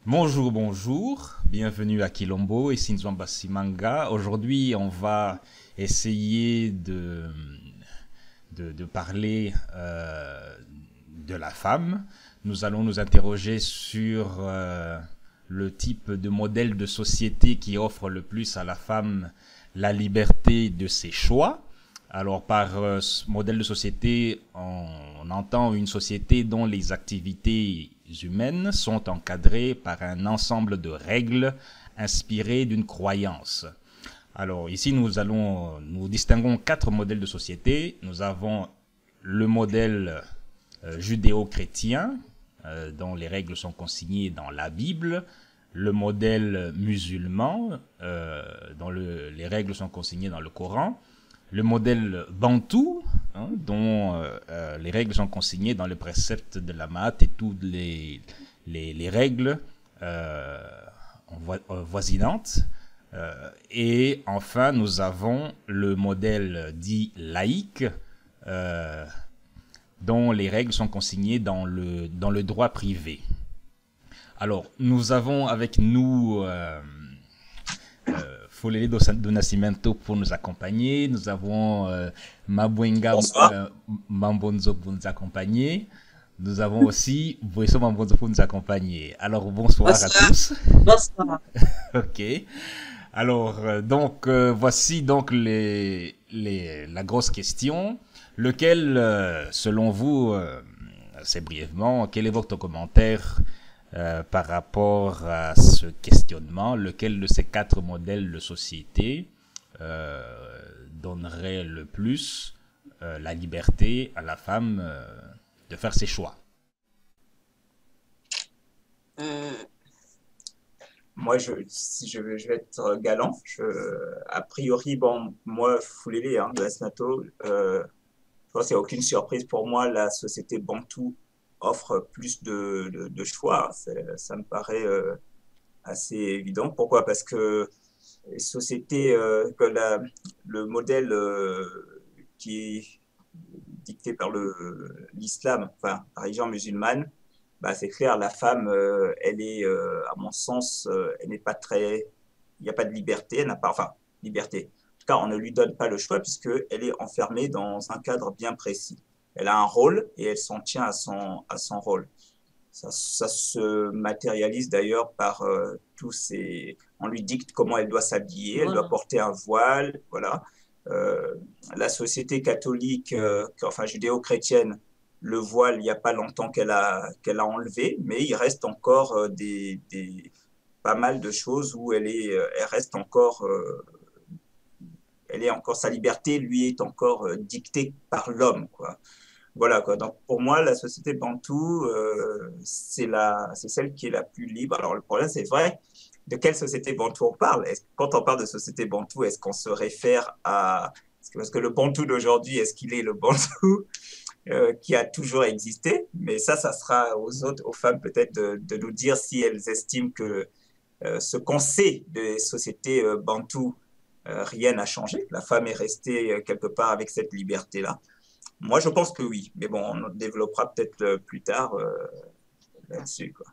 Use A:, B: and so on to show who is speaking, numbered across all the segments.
A: Bonjour, bonjour, bienvenue à Kilombo et Sinzwamba Simanga. Aujourd'hui, on va essayer de parler de la femme. Nous allons nous interroger sur le type de modèle de société qui offre le plus à la femme la liberté de ses choix. Alors, par ce modèle de société, on entend une société dont les activités humaines sont encadrées par un ensemble de règles inspirées d'une croyance. Alors, ici, nous distinguons quatre modèles de société. Nous avons le modèle judéo-chrétien, dont les règles sont consignées dans la Bible, le modèle musulman, dont les règles sont consignées dans le Coran, le modèle bantou, dont les règles sont consignées dans le précepte de la Maat et toutes les règles voisinantes. Et enfin, nous avons le modèle dit laïque, dont les règles sont consignées dans le droit privé. Alors, nous avons avec nous Folele do Nascimento pour nous accompagner. Nous avons Mabwenga Mambonzo pour nous accompagner. Nous avons aussi Boesso Mambonzo pour nous accompagner. Alors, bonsoir à tous.
B: Bonsoir.
A: Ok. Alors, voici donc la grosse question. Lequel, selon vous, assez brièvement, quel est votre commentaire par rapport à ce questionnement? Lequel de ces quatre modèles de société donnerait le plus la liberté à la femme de faire ses choix?
C: Moi, si je vais être galant. A priori, bon, moi, Foulélé, de la Snato, je pense qu'il n'y a aucune surprise pour moi. La société Bantou offre plus de choix. Ça me paraît assez évident. Pourquoi? Parce que les sociétés, le modèle qui est dicté par l'islam, enfin, la religion musulmane, bah, c'est clair, la femme, elle est, à mon sens, elle n'est pas très, il n'y a pas de liberté, elle n'a pas, enfin, liberté. En tout cas, on ne lui donne pas le choix puisqu'elle est enfermée dans un cadre bien précis. Elle a un rôle et elle s'en tient à son rôle. Ça se matérialise d'ailleurs par tous ces. On lui dicte comment elle doit s'habiller, elle doit
B: Voilà.
C: porter un voile, voilà. Euh, la société catholique, enfin judéo-chrétienne, le voile, il n'y a pas longtemps qu'elle a enlevé, mais il reste encore pas mal de choses où elle reste encore, elle est encore, sa liberté, lui, est encore dictée par l'homme, quoi. Voilà, quoi. Donc, pour moi, la société bantou, c'est celle qui est la plus libre. Alors, le problème, c'est vrai, de quelle société bantou on parle? Quand on parle de société bantou, est-ce qu'on se réfère à... Parce que le bantou d'aujourd'hui, est-ce qu'il est le bantou qui a toujours existé? Mais ça sera aux autres, aux femmes peut-être de nous dire si elles estiment que ce qu'on sait des sociétés bantou, rien n'a changé. La femme est restée quelque part avec cette liberté-là. Moi, je pense que oui, mais bon, on développera peut-être plus tard là-dessus, quoi.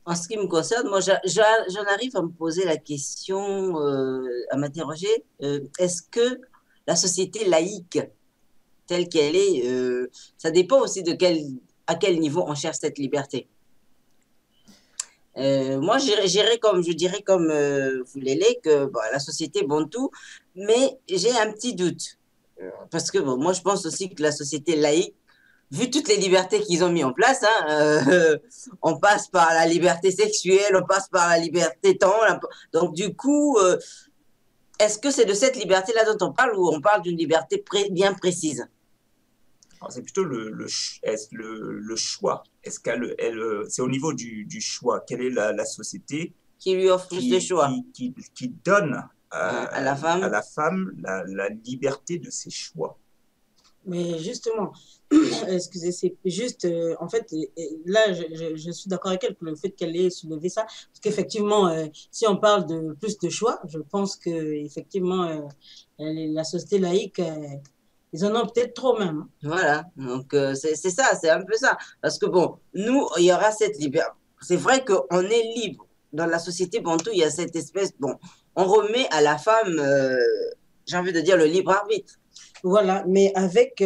B: En ce qui me concerne, moi, j'en arrive à me poser la question, à m'interroger, est-ce que la société laïque, telle qu'elle est, ça dépend aussi à quel niveau on cherche cette liberté. Moi, je dirais comme Foulélé que bon, la société Bantou, mais j'ai un petit doute. Parce que bon, moi, je pense aussi que la société laïque, vu toutes les libertés qu'ils ont mis en place, hein, on passe par la liberté sexuelle, on passe par la liberté temps. Donc, du coup, est-ce que c'est de cette liberté-là dont on parle ou on parle d'une liberté bien précise?
C: Alors, c'est plutôt le choix. Est-ce c'est au niveau du choix. Quelle est la société
B: Qui lui offre plus de choix
C: qui donne
B: à la
C: à
B: femme?
C: la femme la liberté de ses choix?
D: Mais justement, excusez, c'est juste, en fait, là, je suis d'accord avec elle pour le fait qu'elle ait soulevé ça, parce qu'effectivement, si on parle de plus de choix, je pense que effectivement, la société laïque, ils en ont peut-être trop même.
B: Voilà, donc c'est ça, c'est un peu ça. Parce que bon, nous, il y aura cette liberté. c'est vrai qu'on est libre. Dans la société bantou, il y a cette espèce, bon, on remet à la femme, j'ai envie de dire, le libre arbitre.
D: Voilà, mais avec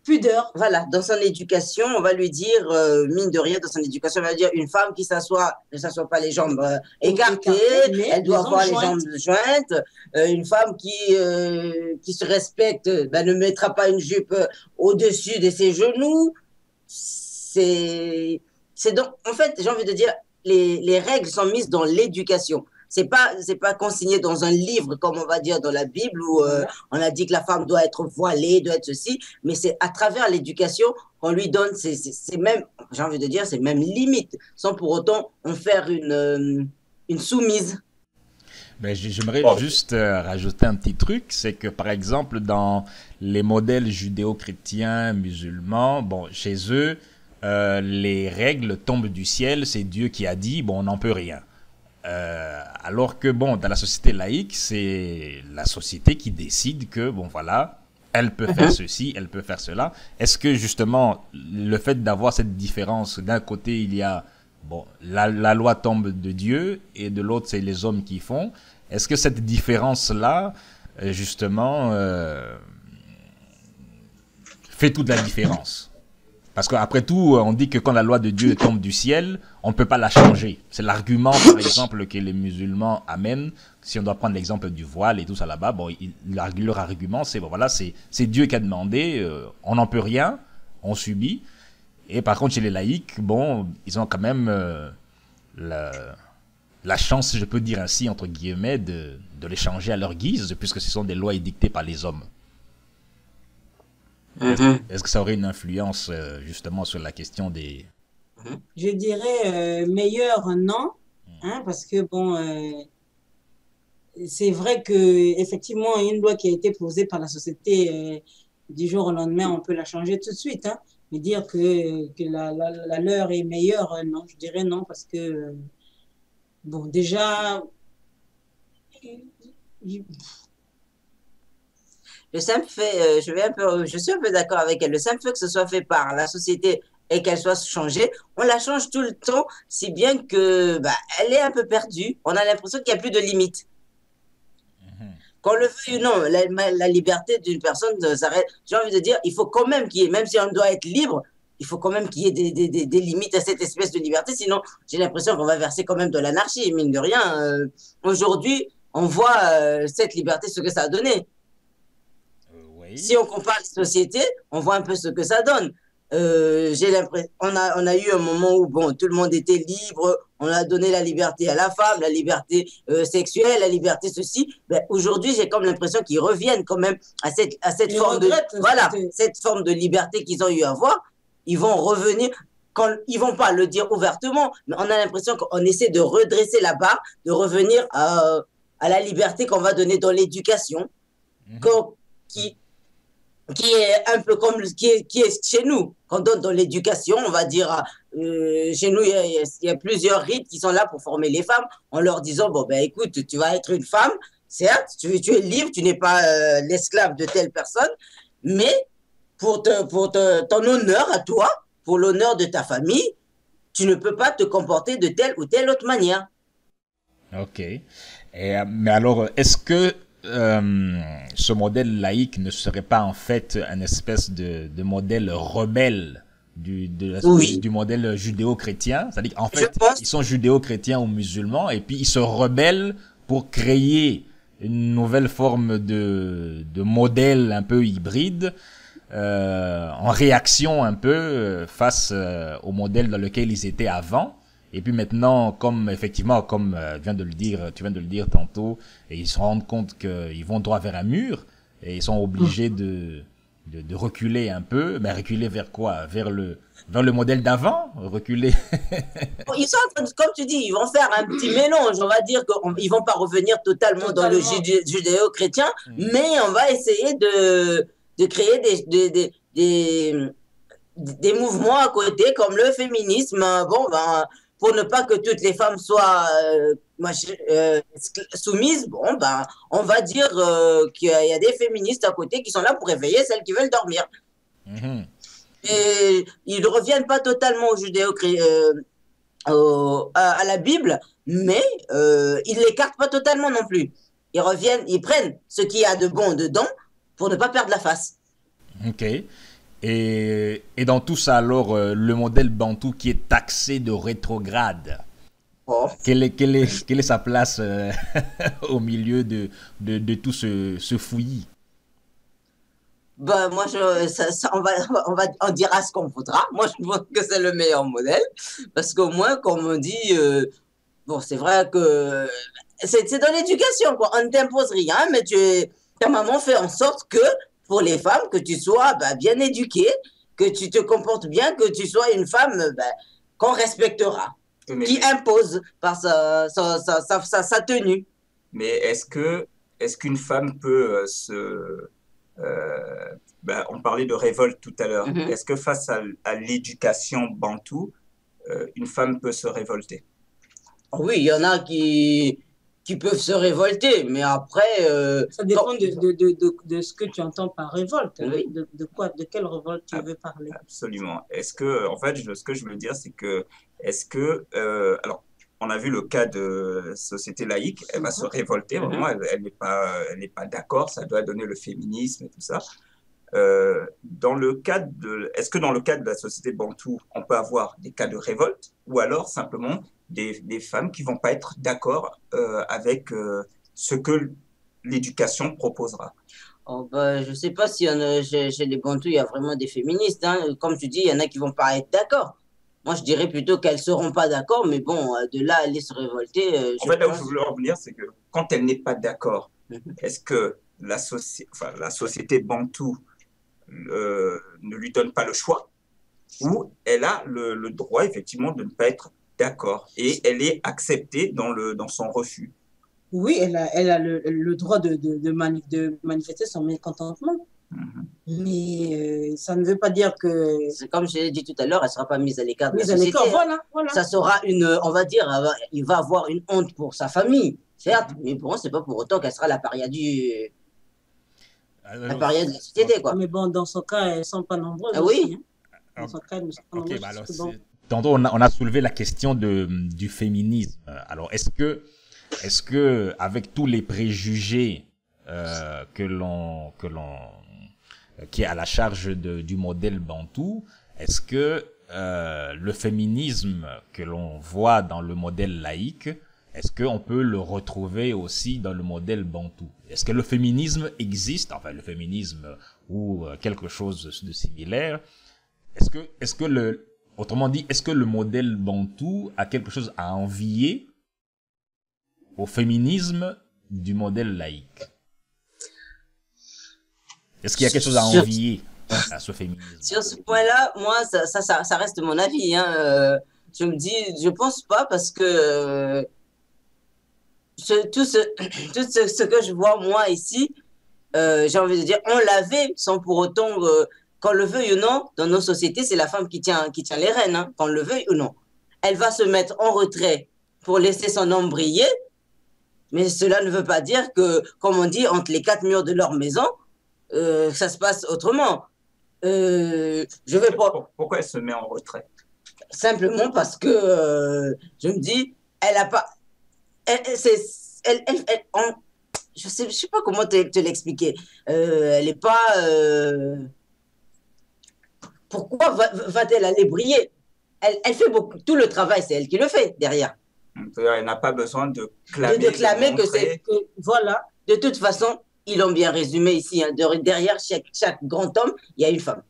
D: pudeur.
B: Voilà, dans son éducation, on va lui dire, mine de rien, dans son éducation, on va dire une femme qui s'assoit, ne s'assoit pas les jambes écartées,
D: mais
B: elle doit
D: les
B: avoir les
D: jambes
B: jambes jointes. Une femme qui se respecte, ben, ne mettra pas une jupe au-dessus de ses genoux. C'est donc, en fait, j'ai envie de dire, les règles sont mises dans l'éducation. C'est pas consigné dans un livre, comme on va dire dans la Bible, où on a dit que la femme doit être voilée, doit être ceci, mais c'est à travers l'éducation qu'on lui donne, c'est même, j'ai envie de dire, c'est même limite, sans pour autant en faire une soumise.
A: Ben, j'aimerais juste rajouter un petit truc, c'est que par exemple dans les modèles judéo-chrétiens, musulmans, bon, chez eux, les règles tombent du ciel, c'est Dieu qui a dit, bon, on n'en peut rien. Alors que bon, dans la société laïque, c'est la société qui décide que bon voilà, elle peut faire ceci, elle peut faire cela. Est-ce que justement le fait d'avoir cette différence, d'un côté il y a bon la loi tombe de Dieu et de l'autre c'est les hommes qui font. Est-ce que cette différence là justement fait toute la différence? Parce qu'après tout, on dit que quand la loi de Dieu tombe du ciel, on ne peut pas la changer. C'est l'argument, par exemple, que les musulmans amènent. Si on doit prendre l'exemple du voile et tout ça là-bas, bon, leur argument, c'est bon, voilà, c'est Dieu qui a demandé, on n'en peut rien, on subit. Et par contre, chez les laïcs, bon, ils ont quand même la chance, si je peux dire ainsi, entre guillemets, de les changer à leur guise, puisque ce sont des lois édictées par les hommes. Est-ce que ça aurait une influence justement sur la question des...
D: Je dirais meilleur non, hein, parce que bon, c'est vrai que effectivement une loi qui a été posée par la société du jour au lendemain, on peut la changer tout de suite, hein, mais dire que la leur est meilleure, non, je dirais non, parce que bon, déjà,
B: Le simple fait, je suis un peu d'accord avec elle, le simple fait que ce soit fait par la société et qu'elle soit changée, on la change tout le temps, si bien que bah, elle est un peu perdue. On a l'impression qu'il n'y a plus de limite. Qu'on le veuille ou non, la liberté d'une personne s'arrête. J'ai envie de dire, il faut quand même qu'il y ait, même si on doit être libre, il faut quand même qu'il y ait des limites à cette espèce de liberté. Sinon, j'ai l'impression qu'on va verser quand même de l'anarchie, mine de rien. Aujourd'hui, on voit cette liberté, ce que ça a donné.
A: Oui.
B: Si on compare les sociétés, on voit un peu ce que ça donne. J'ai l'impression, on a eu un moment où bon, tout le monde était libre, on a donné la liberté à la femme, la liberté sexuelle, la liberté ceci. Ben, aujourd'hui, j'ai comme l'impression qu'ils reviennent quand même à cette forme de, voilà, cette forme de liberté qu'ils ont eu à avoir. Ils vont revenir, quand ils vont pas le dire ouvertement, mais on a l'impression qu'on essaie de redresser la barre, de revenir à la liberté qu'on va donner dans l'éducation, qui est un peu comme qui est chez nous. Quand on donne dans l'éducation, on va dire, chez nous, il y a plusieurs rites qui sont là pour former les femmes, en leur disant, bon, ben écoute, tu vas être une femme, certes, tu es libre, tu n'es pas l'esclave de telle personne, mais pour ton honneur à toi, pour l'honneur de ta famille, tu ne peux pas te comporter de telle ou telle autre manière.
A: Ok. Mais alors, est-ce que ce modèle laïque ne serait pas en fait un espèce de modèle rebelle du modèle judéo-chrétien? C'est-à-dire qu'en fait, ils sont judéo-chrétiens ou musulmans et puis ils se rebellent pour créer une nouvelle forme de modèle un peu hybride en réaction un peu face au modèle dans lequel ils étaient avant. Et puis maintenant, comme effectivement, comme tu viens de le dire tantôt, et ils se rendent compte qu'ils vont droit vers un mur et ils sont obligés de reculer un peu. Mais reculer vers quoi? Vers le modèle d'avant? Reculer.
B: Ils sont en train comme tu dis, ils vont faire un petit mélange. On va dire qu'ils vont pas revenir totalement dans le judéo-chrétien, mais on va essayer de créer des mouvements à côté, comme le féminisme. Bon, ben, pour ne pas que toutes les femmes soient soumises, bon, ben, on va dire qu'il y a des féministes à côté qui sont là pour réveiller celles qui veulent dormir. Et ils ne reviennent pas totalement au à la Bible, mais ils ne l'écartent pas totalement non plus. Ils reviennent, ils prennent ce qu'il y a de bon dedans pour ne pas perdre la face.
A: Ok. Et dans tout ça, alors, le modèle bantou qui est taxé de rétrograde,
B: Oh.
A: quelle est sa place au milieu de tout ce fouillis?
B: Ben, moi, on dira ce qu'on voudra. Moi, je pense que c'est le meilleur modèle. Parce qu'au moins, comme on dit, bon, c'est vrai que c'est dans l'éducation, quoi. On ne t'impose rien, mais ta maman fait en sorte que, pour les femmes, que tu sois bien éduquée, que tu te comportes bien, que tu sois une femme qu'on respectera, qui impose par sa tenue.
C: Mais est-ce qu'une femme peut on parlait de révolte tout à l'heure.
B: Mhm.
C: Est-ce que face à l'éducation bantoue, une femme peut se révolter?
B: Oui, il y en a qui peuvent se révolter, mais après...
D: Ça dépend
B: bon,
D: de ce que tu entends par révolte. Hein.
B: Oui.
D: De quelle révolte tu veux parler?
C: Absolument. Est-ce que, en fait, ce que je veux dire, c'est que, alors, on a vu le cas de société laïque, elle va se révolter,
B: Mhm.
C: vraiment, elle n'est pas d'accord, ça doit donner le féminisme et tout ça. Est-ce que dans le cadre de la société bantoue, on peut avoir des cas de révolte ou alors simplement des femmes qui vont pas être d'accord avec ce que l'éducation proposera?
B: Oh, je sais pas si chez les Bantous, il y a vraiment des féministes. Hein. Comme tu dis, il y en a qui vont pas être d'accord. Moi, je dirais plutôt qu'elles seront pas d'accord, mais bon, de là à aller se révolter,
C: En
B: je
C: fait, là où je
B: pense.
C: voulais en venir, c'est que quand elle n'est pas d'accord,
B: Mhm.
C: est-ce que la société bantoue ne lui donne pas le choix ou elle a le droit effectivement de ne pas être d'accord et elle est acceptée dans son refus?
D: Oui, elle a le droit de manifester son mécontentement.
C: Mhm.
D: Mais ça ne veut pas dire que...
B: C'est comme je l'ai dit tout à l'heure, elle sera pas mise à l'écart de la
D: Mise à l'écart,
B: société. Hein.
D: voilà, voilà.
B: Ça sera on va dire, il va avoir une honte pour sa famille, certes, mais pour moi, c'est pas pour autant qu'elle sera la paria la paria de la société, quoi.
D: Mais bon, dans son cas, elles ne sont pas nombreuses
B: Ah oui.
D: aussi. Hein. Dans son cas, elles ne sont pas
A: Ok,
D: nombreuses.
A: bah alors,
D: parce que bon,
A: tantôt on a soulevé la question du féminisme. Alors, est-ce que avec tous les préjugés qui est à la charge du modèle bantou, est-ce que le féminisme que l'on voit dans le modèle laïque, est-ce qu'on peut le retrouver aussi dans le modèle bantou? Est-ce que le féminisme existe, enfin le féminisme ou quelque chose de similaire? Autrement dit, est-ce que le modèle bantou a quelque chose à envier au féminisme du modèle laïque? Est-ce qu'il y a quelque chose à envier à ce féminisme?
B: Sur ce point-là, moi, ça reste mon avis. Hein. Je me dis, je pense pas parce que tout ce que je vois moi ici, j'ai envie de dire, on l'avait sans pour autant, qu'on le veuille ou non, dans nos sociétés, c'est la femme qui tient les rênes, hein, qu'on le veuille ou non. Elle va se mettre en retrait pour laisser son homme briller, mais cela ne veut pas dire que, comme on dit, entre les quatre murs de leur maison, ça se passe autrement. Je vais pas...
C: Pourquoi elle se met en retrait?
B: Simplement parce que je me dis, elle a pas... je sais pas comment te l'expliquer. Elle est pas... pourquoi va-t-elle aller briller? Elle fait beaucoup. Tout le travail, c'est elle qui le fait derrière.
C: Elle n'a pas besoin de clamer,
B: de clamer
C: de
B: que c'est... Voilà. De toute façon, ils l'ont bien résumé ici. Hein, derrière chaque grand homme, il y a une femme.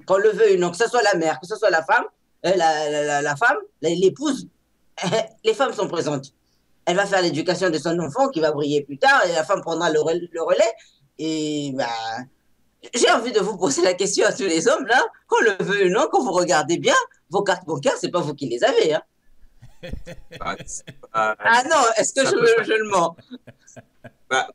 B: Qu'on le veuille ou non, que ce soit la mère, que ce soit la femme, la femme, l'épouse, les femmes sont présentes. Elle va faire l'éducation de son enfant qui va briller plus tard et la femme prendra le relais. Et j'ai envie de vous poser la question à tous les hommes là, qu'on le veuille ou non, quand vous regardez bien, vos cartes bancaires, c'est pas vous qui les avez. Hein.
C: Bah, c'est pas,
B: Ah non, est-ce que
C: ça peut pas.
B: je le mens?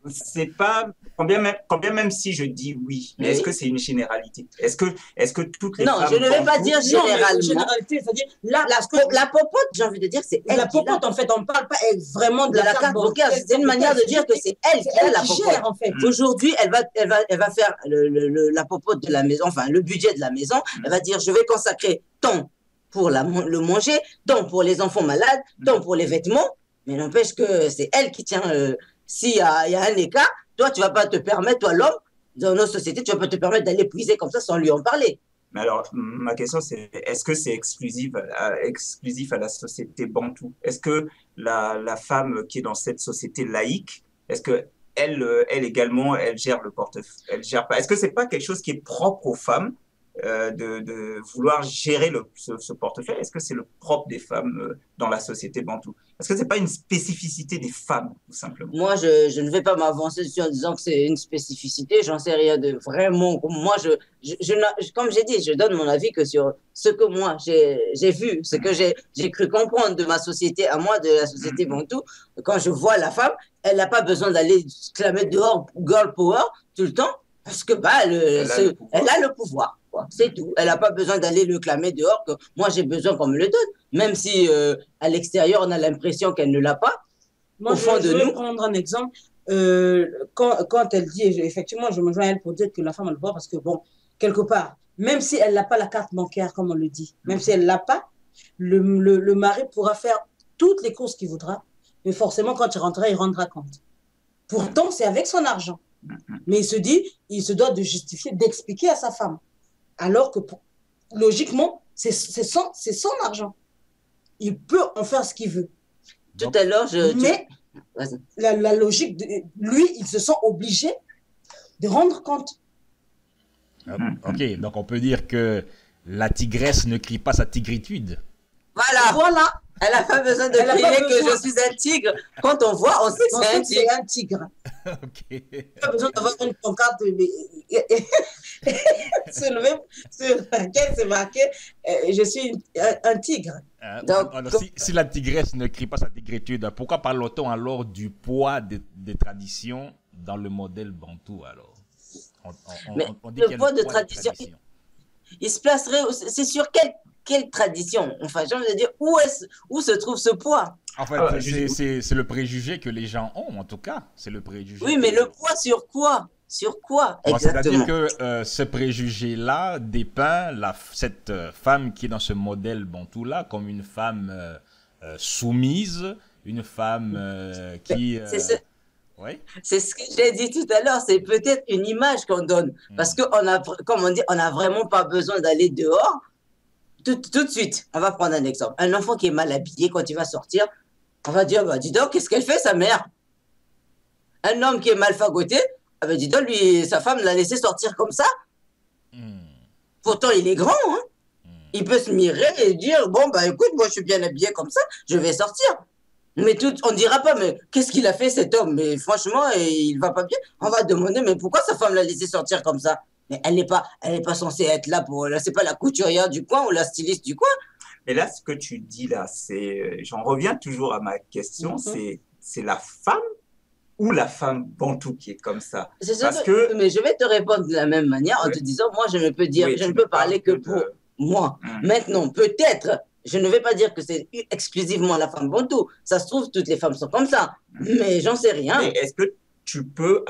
C: C'est pas, quand bien même si je dis oui, mais est-ce que
B: Oui.
C: c'est une généralité? Est-ce que toutes les
B: Non, je
C: femmes
B: ne vais pas
C: bantoues,
B: dire
D: Non, mais en
B: généralement.
D: généralité, c'est-à-dire, là, parce que
B: La popote, j'ai envie de dire, c'est elle
D: la
B: qui l'a.
D: popote, en fait, on ne parle pas vraiment de
B: De
D: la
B: la
D: carte
B: carte bancaire,
D: bancaire.
B: c'est une manière de dire que c'est elle
D: C'est
B: qui a
D: elle
B: la
D: qui
B: popote.
D: gère, en fait.
B: Aujourd'hui, elle va faire la popote de la maison, enfin le budget de la maison. Elle va dire, je vais consacrer tant pour le manger, tant pour les enfants malades, tant pour les vêtements. Mais n'empêche que c'est elle qui tient. S'il y a un écart, toi, tu vas pas te permettre, toi, l'homme, dans nos sociétés, tu vas pas te permettre d'aller puiser comme ça sans lui en parler.
C: mais alors, ma question c'est, est-ce que c'est exclusif à la société bantoue? Est-ce que la femme qui est dans cette société laïque, est-ce que elle également, elle gère le portefeuille, elle gère pas? Est-ce que c'est pas quelque chose qui est propre aux femmes de vouloir gérer ce portefeuille? Est-ce que c'est le propre des femmes dans la société bantoue? Est-ce que c'est pas une spécificité des femmes, tout simplement?
B: Moi, je ne vais pas m'avancer dessus en disant que c'est une spécificité. J'en sais rien de vraiment. Moi, comme j'ai dit, je donne mon avis que sur ce que moi j'ai vu, ce que j'ai cru comprendre de ma société à moi, de la société Bantou. Quand je vois la femme, elle n'a pas besoin d'aller se la mettre dehors, girl power, tout le temps, parce que bah, elle a le pouvoir. C'est tout. Elle n'a pas besoin d'aller le clamer dehors, que moi j'ai besoin qu'on me le donne. Même si à l'extérieur, on a l'impression qu'elle ne l'a pas,
D: Moi,
B: au fond
D: je
B: de
D: vais
B: nous.
D: prendre un exemple. Quand elle dit, effectivement, je me joins à elle pour dire que la femme a le pouvoir, parce que, bon, quelque part, même si elle n'a pas la carte bancaire, comme on le dit, même si elle ne l'a pas, le mari pourra faire toutes les courses qu'il voudra, mais forcément, quand il rentrera, il rendra compte. Pourtant, c'est avec son argent. Mais il se dit, il se doit de justifier, d'expliquer à sa femme. Alors que, logiquement, c'est son argent. Il peut en faire ce qu'il veut.
B: Tout à l'heure,
D: Mais
B: Vas-y.
D: la logique, lui, il se sent obligé de rendre compte.
A: Ok, donc on peut dire que la tigresse ne crie pas sa tigritude.
B: Voilà. Elle n'a pas besoin de
D: Elle a pas
B: crier que
D: besoin.
B: je suis un tigre. Quand on voit, on sait que
D: On
B: c'est
D: sait
B: un
D: que c'est
B: tigre.
D: un tigre.
A: Ok.
D: Il n'a pas besoin d'avoir une pancarte sur laquelle c'est marqué je suis un tigre.
B: Donc,
A: Alors, si la tigresse ne crie pas sa tigritude, pourquoi parle-t-on alors du poids des traditions dans le modèle bantou alors?
B: Mais
A: On dit
B: le
A: qu'il y a
B: poids de
A: des
B: tradition,
A: traditions.
B: il se placerait, c'est sur quelle tradition? Enfin, j'ai envie de dire, où se trouve ce poids?
A: En fait,
C: Ah,
A: c'est le préjugé que les gens ont, en tout cas. C'est le préjugé.
B: Oui, mais le poids sur quoi? Sur quoi
A: Bon,
B: exactement?
A: c'est-à-dire que ce préjugé-là dépeint cette femme qui est dans ce modèle bantou-là comme une femme soumise, une femme qui... Oui.
B: C'est ce que j'ai dit tout à l'heure, c'est peut-être une image qu'on donne. Parce que, comme on dit, on n'a vraiment pas besoin d'aller dehors. Tout de suite, on va prendre un exemple. Un enfant qui est mal habillé, quand il va sortir, on va dire, bah, dis donc, qu'est-ce qu'elle fait, sa mère? Un homme qui est mal fagoté, ah bah, dis donc, lui, sa femme l'a laissé sortir comme ça. Pourtant, il est grand, hein. Il peut se mirer et dire, bon, bah, écoute, moi, je suis bien habillé comme ça, je vais sortir. Mais on ne dira pas, mais qu'est-ce qu'il a fait cet homme? Mais franchement, il va pas bien. On va demander, mais pourquoi sa femme l'a laissé sortir comme ça? Mais elle n'est pas censée être là c'est pas la couturière du coin ou la styliste du coin.
C: Mais là, ce que tu dis là, j'en reviens toujours à ma question, c'est la femme ou la femme bantou qui est comme ça?
B: Mais je vais te répondre de la même manière en te disant, moi, je ne peux dire, je ne peux parler que pour moi. Maintenant, peut-être, je ne vais pas dire que c'est exclusivement la femme bantou. Ça se trouve, toutes les femmes sont comme ça. Mais j'en sais rien.
C: Mais est-ce que tu peux,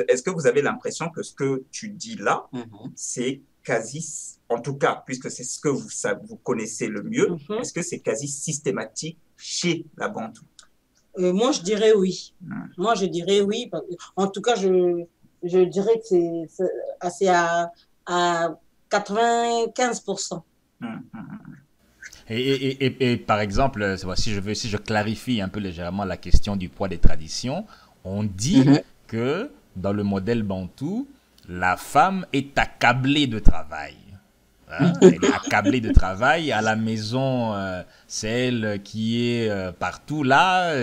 C: est-ce que vous avez l'impression que ce que tu dis là, c'est quasi, en tout cas, puisque c'est ce que vous connaissez le mieux, est-ce que c'est quasi systématique chez la bantou?
D: Moi, je dirais oui. Moi, je dirais oui. En tout cas, je dirais que c'est assez à 95%.
A: Et par exemple, si je clarifie un peu légèrement la question du poids des traditions, on dit que dans le modèle bantou, la femme est accablée de travail. Hein? Elle est accablée de travail. À la maison, c'est elle qui est partout là,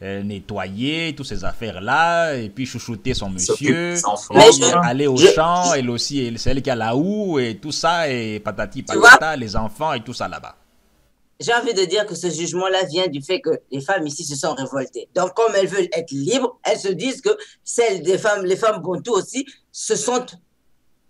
A: nettoyer toutes ces affaires-là, et puis chouchouter son monsieur, aller au champ, elle aussi, c'est elle qui a la houe, et tout ça, et patati patata, les enfants, et tout ça là-bas.
B: j'ai envie de dire que ce jugement-là vient du fait que les femmes ici se sont révoltées. Donc, comme elles veulent être libres, elles se disent que celles des femmes, les femmes bantou aussi, se sentent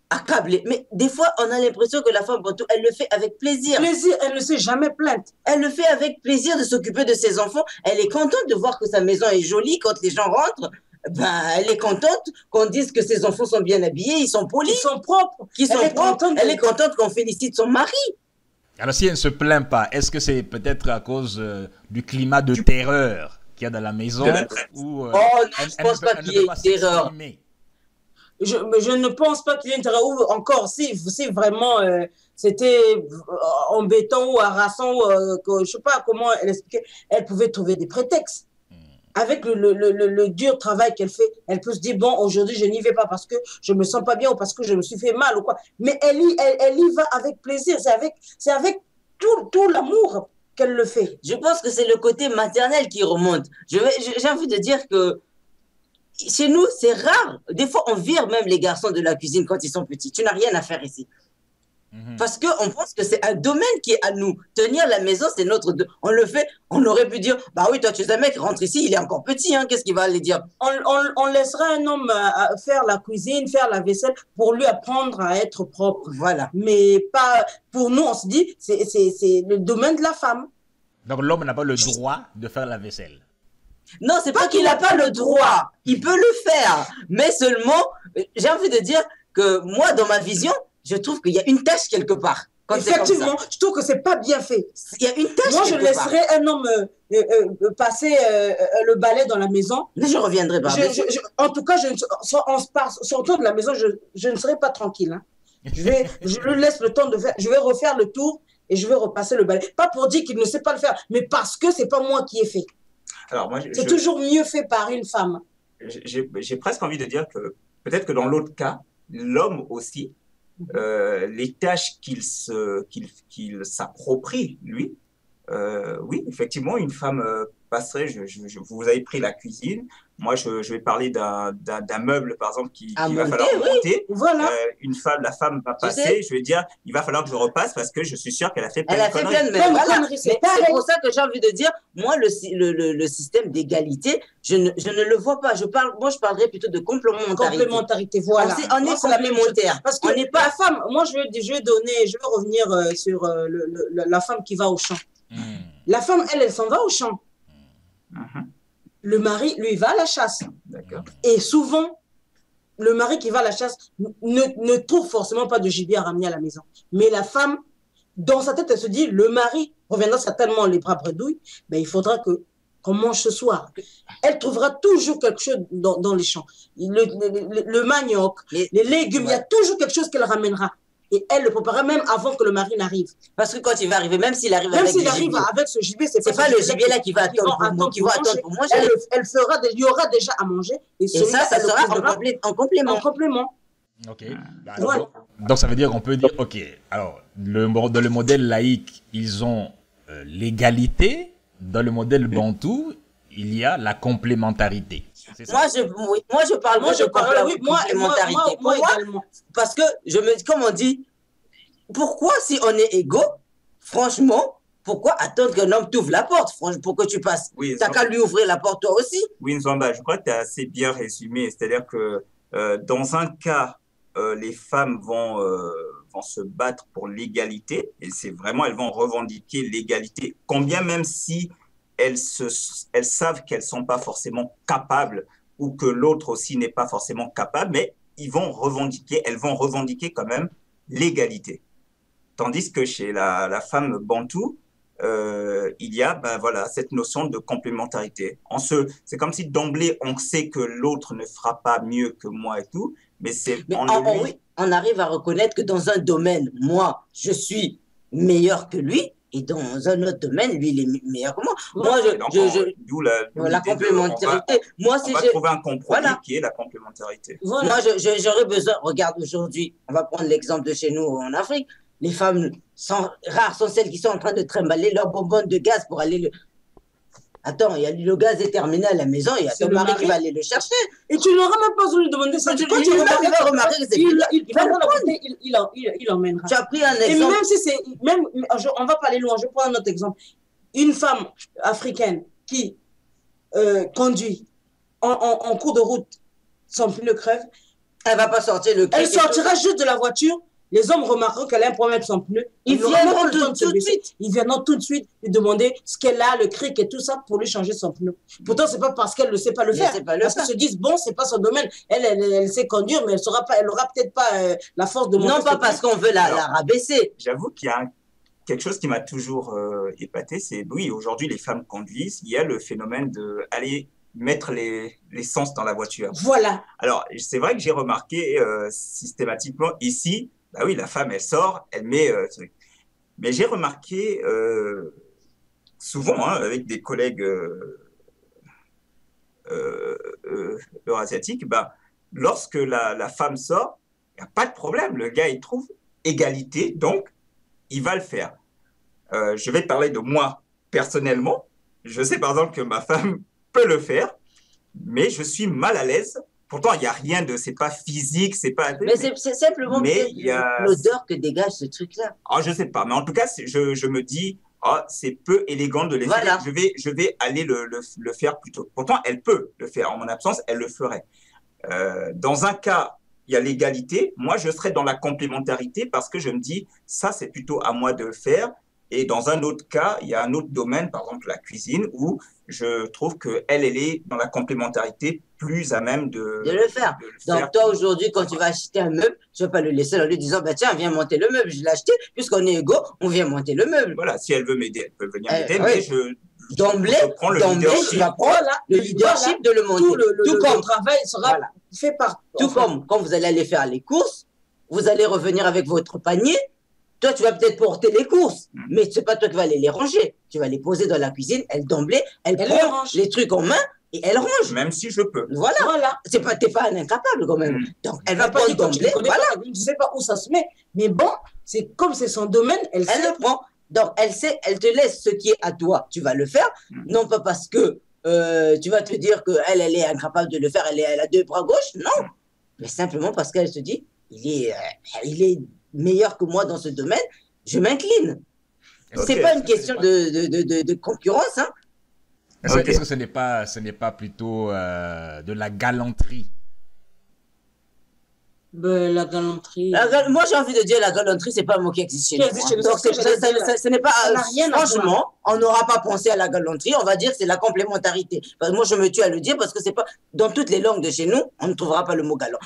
B: accablées. Mais des fois, on a l'impression que la femme bantou, elle le fait avec plaisir.
D: Plaisir, elle ne s'est jamais plainte.
B: Elle le fait avec plaisir de s'occuper de ses enfants. Elle est contente de voir que sa maison est jolie quand les gens rentrent. Ben, elle est contente qu'on dise que ses enfants sont bien habillés, ils sont polis,
D: Ils sont propres.
B: qu'ils sont propres. Elle est contente qu'on félicite son mari.
A: Alors, si elle ne se plaint pas, est-ce que c'est peut-être à cause du climat de terreur qu'il y a dans la maison ou,
B: Oh non, je pense pas qu'il y ait une terreur.
D: Je ne pense pas qu'il y ait une terreur. Ou encore, si vraiment c'était embêtant ou harassant, je ne sais pas comment elle expliquait, elle pouvait trouver des prétextes. Avec le dur travail qu'elle fait, elle peut se dire, bon, aujourd'hui, je n'y vais pas parce que je me sens pas bien ou parce que je me suis fait mal ou quoi. Mais elle y va avec plaisir. C'est avec tout l'amour qu'elle le fait.
B: Je pense que c'est le côté maternel qui remonte. J'ai envie de dire que chez nous, c'est rare. Des fois, on vire même les garçons de la cuisine quand ils sont petits. Tu n'as rien à faire ici. Parce qu'on pense que c'est un domaine qui est à nous. Tenir la maison, c'est notre... On le fait, on aurait pu dire, bah oui, toi, tu es un mec, rentre ici, il est encore petit, hein, qu'est-ce qu'il va aller dire?
D: On laisserait un homme faire la cuisine, faire la vaisselle, pour lui apprendre à être propre.
B: Voilà.
D: Mais pas... Pour nous, on se dit, c'est le domaine de la femme.
A: Donc, l'homme n'a pas le droit de faire la vaisselle.
B: Non, c'est pas qu'il n'a pas le droit. Il peut le faire. Mais seulement, j'ai envie de dire que moi, dans ma vision, je trouve qu'il y a une tâche quelque part.
D: Effectivement, je trouve que c'est pas bien fait.
B: Il y a une tâche.
D: Moi, je laisserais un homme passer le balai dans la maison.
B: Mais je reviendrai pas.
D: En tout cas, sortant de la maison, je ne serai pas tranquille. Hein. Je lui laisse le temps de faire. Je vais refaire le tour et je vais repasser le balai. Pas pour dire qu'il ne sait pas le faire, mais parce que c'est pas moi qui ai fait.
C: Alors moi,
D: c'est toujours mieux fait par une femme.
C: J'ai presque envie de dire que peut-être que dans l'autre cas, l'homme aussi, les tâches qu'il s'approprie, lui, oui, effectivement, une femme passerait, vous avez pris la cuisine, moi je vais parler d'un meuble par exemple qu'il va falloir monter.
D: Voilà.
C: La femme va passer, je vais dire, il va falloir que je repasse parce que je suis sûr qu'elle a fait plein de conneries.
B: C'est pour ça que j'ai envie de dire, moi le système d'égalité, je ne le vois pas. Moi je parlerais plutôt de complémentarité.
D: Complémentarité, voilà.
B: On est complémentaires.
D: Parce que la femme, moi je vais revenir sur la femme qui va au champ. La femme, elle s'en va au champ. Le mari, lui, va à la chasse. Et souvent, le mari qui va à la chasse ne trouve forcément pas de gibier à ramener à la maison. Mais la femme, dans sa tête, elle se dit, le mari reviendra certainement les bras bredouilles, ben, il faudra qu'on mange ce soir. Elle trouvera toujours quelque chose dans les champs. Le manioc, les légumes, il y a toujours quelque chose qu'elle ramènera. Et elle le préparera même avant que le mari n'arrive.
B: Parce que quand il va arriver, même s'il arrive avec
D: ce gibier, c'est
B: pas le gibier là qui va attendre pour manger.
D: Elle fera, il y aura déjà à manger. Et
B: ça sera en complément.
D: En complément.
A: Ok.
D: Voilà.
A: Donc ça veut dire qu'on peut dire, ok, alors dans le modèle laïque, ils ont l'égalité. Dans le modèle bantou, il y a la complémentarité.
B: Moi, je parle de complémentarité. Moi également. Parce que, comme on dit, pourquoi si on est égaux, franchement, pourquoi attendre qu'un homme t'ouvre la porte pour que tu passes? Oui, t'as qu'à lui ouvrir la porte toi aussi.
C: Oui, Nzamba, je crois que tu as assez bien résumé. C'est-à-dire que dans un cas, les femmes vont se battre pour l'égalité, et c'est vraiment, elles vont revendiquer l'égalité, combien même si elles savent qu'elles ne sont pas forcément capables ou que l'autre aussi n'est pas forcément capable, mais elles vont revendiquer quand même l'égalité. Tandis que chez la femme bantou, il y a cette notion de complémentarité. C'est comme si d'emblée, on sait que l'autre ne fera pas mieux que moi et tout, mais
B: on arrive à reconnaître que dans un domaine, moi, je suis meilleur que lui, et dans un autre domaine, lui, il est meilleur que moi.
C: D'où
B: la complémentarité.
C: On va trouver un compromis qui est la complémentarité.
B: Voilà. Moi, j'aurais besoin, regarde aujourd'hui, on va prendre l'exemple de chez nous en Afrique, les femmes rares sont celles qui sont en train de trimballer leurs bonbonnes de gaz pour aller Attends, le gaz est terminé à la maison, il y a ton mari qui va aller le chercher.
D: Et tu n'auras même pas besoin de lui demander ça.
B: Quand tu remarquer que c'est
D: il emmènera.
B: Tu as pris un
D: Et
B: exemple.
D: même si c'est, on va pas aller loin, je prends un autre exemple. Une femme africaine qui conduit en cours de route, son pneu crève,
B: Elle va pas sortir le
D: elle sortira juste de la voiture. Les hommes remarqueront qu'elle a un problème avec son pneu.
B: Ils viendront tout de suite.
D: Ils viendront tout de suite lui demander ce qu'elle a, le cric et tout ça pour lui changer son pneu. Pourtant, c'est pas parce qu'elle ne sait pas le faire. Parce qu'ils se disent, bon, c'est pas son domaine. Elle sait conduire, mais elle aura peut-être pas la force de monter.
B: Non, pas parce qu'on veut la rabaisser.
C: J'avoue qu'il y a quelque chose qui m'a toujours épaté, c'est, oui, aujourd'hui, les femmes conduisent, il y a le phénomène d'aller mettre l'essence dans la voiture.
D: Voilà.
C: Alors, c'est vrai que j'ai remarqué systématiquement ici, bah oui, la femme, elle sort, elle met... mais j'ai remarqué souvent, avec des collègues eurasiatiques, bah, lorsque la femme sort, il n'y a pas de problème. Le gars, il trouve égalité, donc il va le faire. Je vais parler de moi personnellement. Je sais par exemple que ma femme peut le faire, mais je suis mal à l'aise. Pourtant, il n'y a rien de... C'est pas physique, c'est pas...
B: Mais c'est simplement l'odeur que dégage ce truc-là.
C: Ah, je sais pas, mais en tout cas, je me dis, c'est peu élégant de les faire. Je vais aller le faire plus tôt. Pourtant, elle peut le faire. En mon absence, elle le ferait. Dans un cas, il y a l'égalité. Moi, je serais dans la complémentarité parce que je me dis, ça, c'est plutôt à moi de le faire. Et dans un autre cas, il y a un autre domaine, par exemple la cuisine, où je trouve qu'elle est dans la complémentarité plus à même de
B: le faire. Donc, toi, aujourd'hui, quand tu vas acheter un meuble, tu ne vas pas le laisser en lui disant, bah, tiens, viens monter le meuble. Je l'ai acheté, puisqu'on est égaux, on vient monter le meuble.
C: Voilà, si elle veut m'aider, elle peut venir m'aider, mais
B: d'emblée, tu vas prendre le leadership de le monter.
D: Tout comme le travail sera fait par...
B: Tout comme quand vous allez aller faire les courses, vous allez revenir avec votre panier. Toi, tu vas peut-être porter les courses, mais ce n'est pas toi qui vas aller les ranger. Tu vas les poser dans la cuisine, elle d'emblée, elle prend les trucs en main et elle range.
C: Même si je peux.
B: Voilà. Tu n'es pas un incapable quand même. Donc, elle va prendre d'emblée.
D: Tu ne sais pas où ça se met. Mais bon, c'est comme c'est son domaine, elle
B: le prend. Donc, elle te laisse ce qui est à toi. Tu vas le faire. Non pas parce que tu vas te dire qu'elle est incapable de le faire, elle a deux bras gauches. Non. Mais simplement parce qu'elle se dit, il est meilleur que moi dans ce domaine, je m'incline. C'est pas une question de concurrence. Hein.
A: Est-ce que ce n'est pas plutôt de la galanterie?
D: La galanterie.
B: Moi, j'ai envie de dire la galanterie, c'est pas un mot qui existe chez nous. Donc, ce n'est pas. Franchement, on n'aura pas pensé à la galanterie. On va dire que c'est la complémentarité. Moi, je me tue à le dire parce que c'est pas dans toutes les langues de chez nous, on ne trouvera pas le mot galant.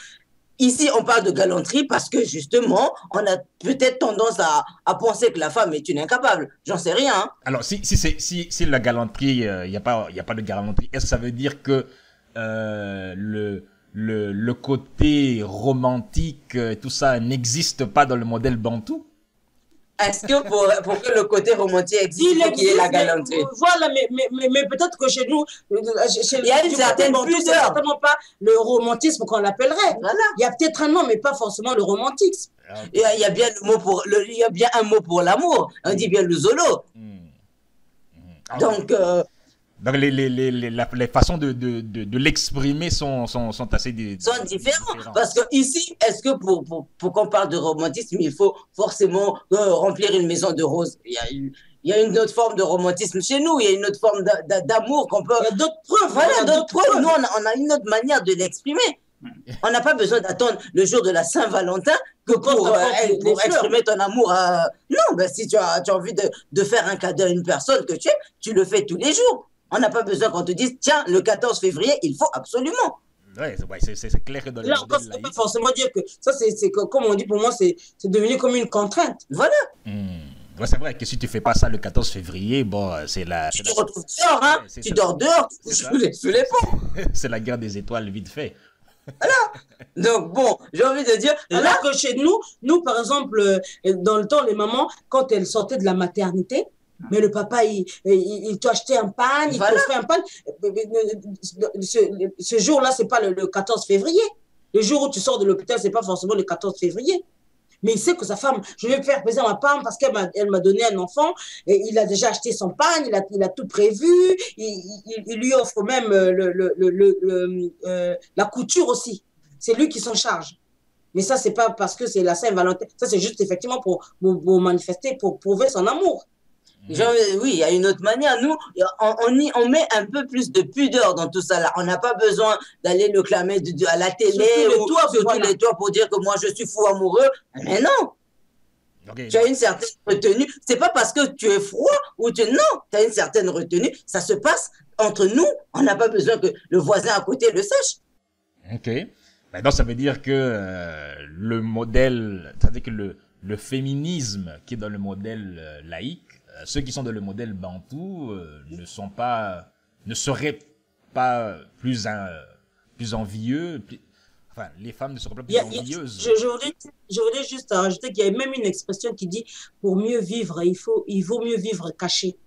B: Ici, on parle de galanterie parce que, justement, on a peut-être tendance à penser que la femme est une incapable. J'en sais rien. Hein.
A: Alors, si la galanterie, il n'y a pas de galanterie, est-ce que ça veut dire que le côté romantique, tout ça, n'existe pas dans le modèle bantou?
B: Est-ce que pour que le côté romantique existe, il faut qu'il y ait la galanterie?
D: Voilà, mais peut-être que chez nous,
B: il y a une certaine pudeur.
D: C'est certainement pas le romantisme qu'on l'appellerait.
B: Voilà.
D: Il y a peut-être un nom, mais pas forcément le romantisme.
B: Il y a bien un mot pour l'amour. On dit bien le zolo. Donc
A: les façons de l'exprimer sont assez
B: différentes. Parce que ici, est-ce que pour qu'on parle de romantisme, il faut forcément remplir une maison de roses? Il y a une autre forme de romantisme chez nous. Il y a une autre forme d'amour qu'on peut...
D: Il y a d'autres preuves.
B: Voilà, d'autres preuves. Nous, on a une autre manière de l'exprimer. On n'a pas besoin d'attendre le jour de la Saint-Valentin pour exprimer ton amour. Non, si tu as envie de faire un cadeau à une personne que tu aimes, tu le fais tous les jours. On n'a pas besoin qu'on te dise, tiens, le 14 février, il faut absolument.
A: C'est clair que dans
D: là encore, ça ne veut pas forcément dire que ça, c'est comme on dit, pour moi, c'est devenu comme une contrainte.
B: Voilà.
A: Ouais, c'est vrai que si tu ne fais pas ça le 14 février, bon, c'est la...
B: Tu te retrouves dehors, hein. Tu dors dehors, sous les ponts.
A: C'est la guerre des étoiles vite fait.
B: Voilà. Donc bon, j'ai envie de dire...
D: Alors que chez nous, par exemple, dans le temps, les mamans, quand elles sortaient de la maternité, mais le papa, il t'a acheté un pain, il t'offrait un pain. Ce jour-là, c'est pas le 14 février. Le jour où tu sors de l'hôpital, c'est pas forcément le 14 février. Mais il sait que sa femme, je vais faire plaisir à ma femme parce qu'elle m'a donné un enfant, et il a déjà acheté son pagne, il a tout prévu, il lui offre même la couture aussi. C'est lui qui s'en charge. Mais ça, c'est pas parce que c'est la Saint-Valentin. Ça, c'est juste effectivement pour manifester, pour prouver son amour.
B: Oui, il y a une autre manière. Nous, on met un peu plus de pudeur dans tout ça là. On n'a pas besoin d'aller le clamer à la télé ou sur tous les toits pour dire que moi je suis fou amoureux. Mais non,
A: Okay.
B: tu as une certaine retenue. C'est pas parce que tu es froid ou non, tu as une certaine retenue. Ça se passe entre nous. On n'a pas besoin que le voisin à côté le sache.
A: Ok. Maintenant, ça veut dire que le modèle, c'est-à-dire que le féminisme qui est dans le modèle laïque, ceux qui sont dans le modèle bantou ne seraient pas plus envieux. Enfin, les femmes ne seraient pas plus envieuses.
D: Je voudrais juste rajouter qu'il y a même une expression qui dit pour mieux vivre, il vaut mieux vivre caché.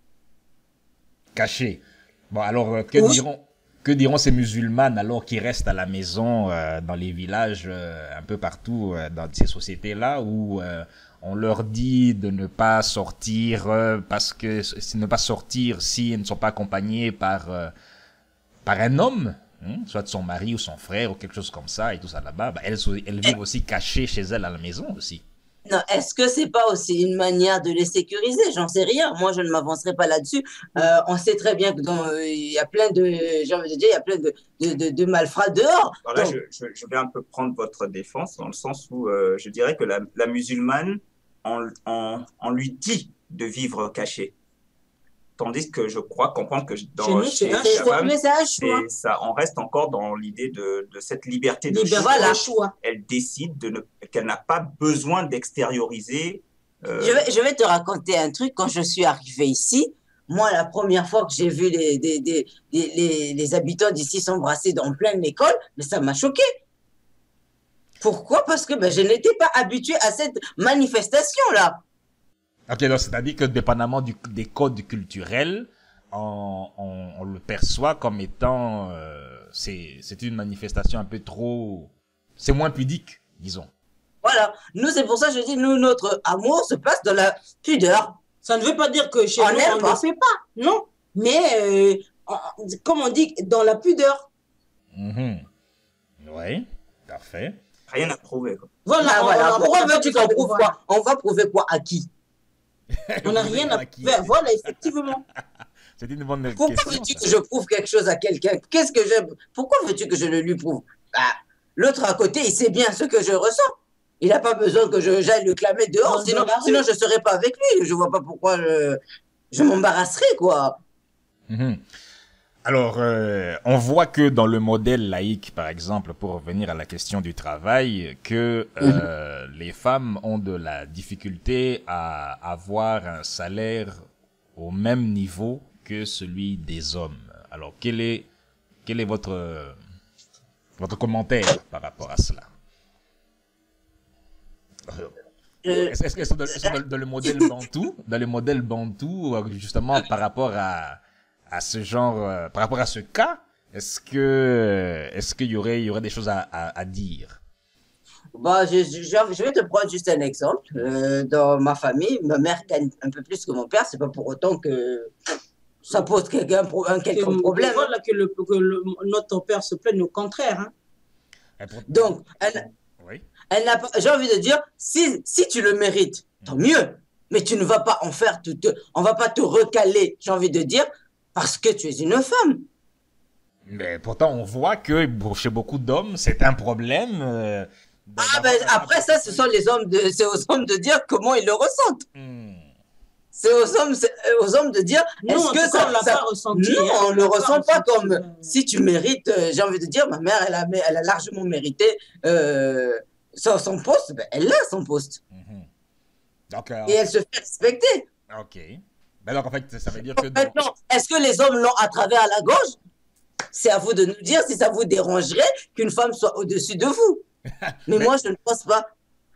A: Caché. Bon, alors, que diront ces musulmanes alors qui restent à la maison dans les villages un peu partout dans ces sociétés-là où on leur dit de ne pas sortir parce que ne pas sortir si elles ne sont pas accompagnées par un homme, soit son mari ou son frère ou quelque chose comme ça et tout ça là-bas, bah, elles vivent aussi cachées chez elles à la maison aussi.
B: Non, est-ce que c'est pas aussi une manière de les sécuriser? J'en sais rien. Moi, je ne m'avancerai pas là-dessus. On sait très bien que il y a plein de, j'ai envie de dire, il y a plein de malfrats dehors.
C: Alors là, je vais un peu prendre votre défense dans le sens où je dirais que la musulmane, on lui dit de vivre caché. Tandis que je crois comprendre que chez la femme, on reste encore dans l'idée de cette liberté de choix. Elle décide qu'elle n'a pas besoin d'extérioriser.
B: Je vais te raconter un truc. Quand je suis arrivée ici, moi, la première fois que j'ai vu les habitants d'ici s'embrasser en pleine école, mais ça m'a choquée. Pourquoi? Parce que je n'étais pas habituée à cette manifestation-là.
A: Ok, donc c'est-à-dire que dépendamment des codes culturels, on le perçoit comme étant, c'est une manifestation un peu trop, c'est moins pudique, disons.
B: Voilà, nous c'est pour ça que je dis, nous notre amour se passe dans la pudeur.
D: Ça ne veut pas dire que chez nous on ne le fait pas, non. Mais comme on dit, dans la pudeur.
A: Oui, parfait.
C: Rien à prouver. Quoi.
B: Voilà. Pourquoi veux-tu qu'on prouve quoi? On va prouver quoi à qui?
D: On n'a rien à prouver. Voilà, effectivement.
A: C'est une bonne question.
B: Pourquoi veux-tu que je prouve quelque chose à quelqu'un? Pourquoi veux-tu que je le lui prouve? L'autre à côté, il sait bien ce que je ressens. Il n'a pas besoin que j'aille le clamer dehors, sinon je ne serais pas avec lui. Je ne vois pas pourquoi je m'embarrasserais, quoi.
A: Alors, on voit que dans le modèle laïque, par exemple, pour revenir à la question du travail, que les femmes ont de la difficulté à avoir un salaire au même niveau que celui des hommes. Alors, quel est votre commentaire par rapport à cela? Est-ce que dans le modèle bantou, justement, par rapport à ce genre, par rapport à ce cas, est-ce qu'il y aurait des choses à dire?
B: Je vais te prendre juste un exemple. Dans ma famille, ma mère gagne un peu plus que mon père. C'est pas pour autant que ça pose un quelconque problème.
D: Voilà que notre père se plaigne au contraire. Hein.
B: Donc, elle n'a pas, j'ai envie de dire, si tu le mérites, tant mieux. Mais tu ne vas pas en faire on va pas te recaler, j'ai envie de dire, parce que tu es une femme.
A: Mais pourtant, on voit que chez beaucoup d'hommes, c'est un problème.
B: Après ça, c'est aux hommes de dire comment ils le ressentent. C'est aux hommes de dire, est-ce que ça... Non, on ne le ressent pas comme, si tu mérites, j'ai envie de dire, ma mère, elle a largement mérité son poste, elle a son poste. Et elle se fait respecter.
A: Ok. Ben donc, en fait, ça veut dire que...
B: Maintenant, est-ce que les hommes l'ont à travers la gorge? C'est à vous de nous dire si ça vous dérangerait qu'une femme soit au-dessus de vous. Mais moi, je ne pense pas.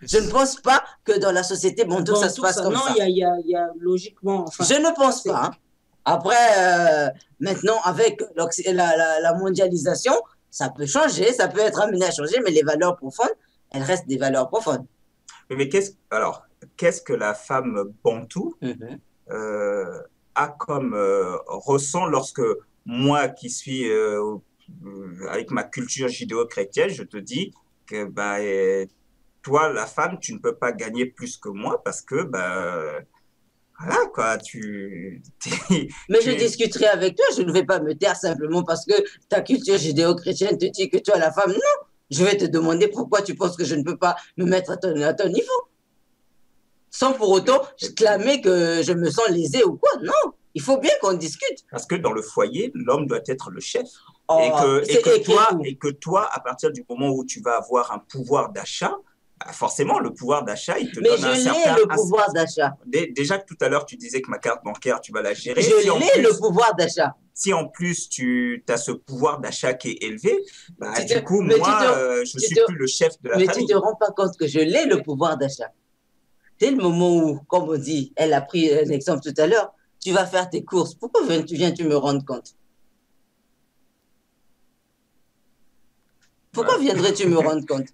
B: Je ne pense pas que dans la société bantou, ça se passe comme ça.
D: Non, il y a logiquement... Enfin,
B: je ne pense pas. Hein. Après, maintenant, avec la mondialisation, ça peut changer, ça peut être amené à changer, mais les valeurs profondes, elles restent des valeurs profondes.
C: Mais qu'est-ce que la femme bantoue
B: Mhm.
C: a comme ressent lorsque moi qui suis avec ma culture judéo-chrétienne, je te dis que bah, toi, la femme, tu ne peux pas gagner plus que moi parce que bah, voilà quoi,
B: Mais je
C: tu es,
B: discuterai avec toi, je ne vais pas me taire simplement parce que ta culture judéo-chrétienne te dit que toi, la femme, non. Je vais te demander pourquoi tu penses que je ne peux pas me mettre à ton niveau, sans pour autant clamer que je me sens lésée ou quoi. Non, il faut bien qu'on discute.
C: parce que dans le foyer, l'homme doit être le chef.
B: Oh, c'est écrit où?
C: Et que toi, à partir du moment où tu vas avoir un pouvoir d'achat, bah, forcément, le pouvoir d'achat, il te
B: Mais
C: donne
B: je
C: un
B: l'ai
C: certain.
B: le pouvoir d'achat.
C: Déjà que tout à l'heure, tu disais que ma carte bancaire, tu vas la gérer.
B: Je l'ai le pouvoir d'achat.
C: Si en plus tu as ce pouvoir d'achat qui est élevé, bah, du coup,
B: Mais
C: moi, je suis plus le chef de la
B: mais tu
C: famille.
B: te rends pas compte que je l'ai le pouvoir d'achat. Dès le moment où, comme on dit, elle a pris un exemple tout à l'heure, tu vas faire tes courses. Pourquoi viens-tu me rendre compte? Pourquoi viendrais-tu me rendre compte?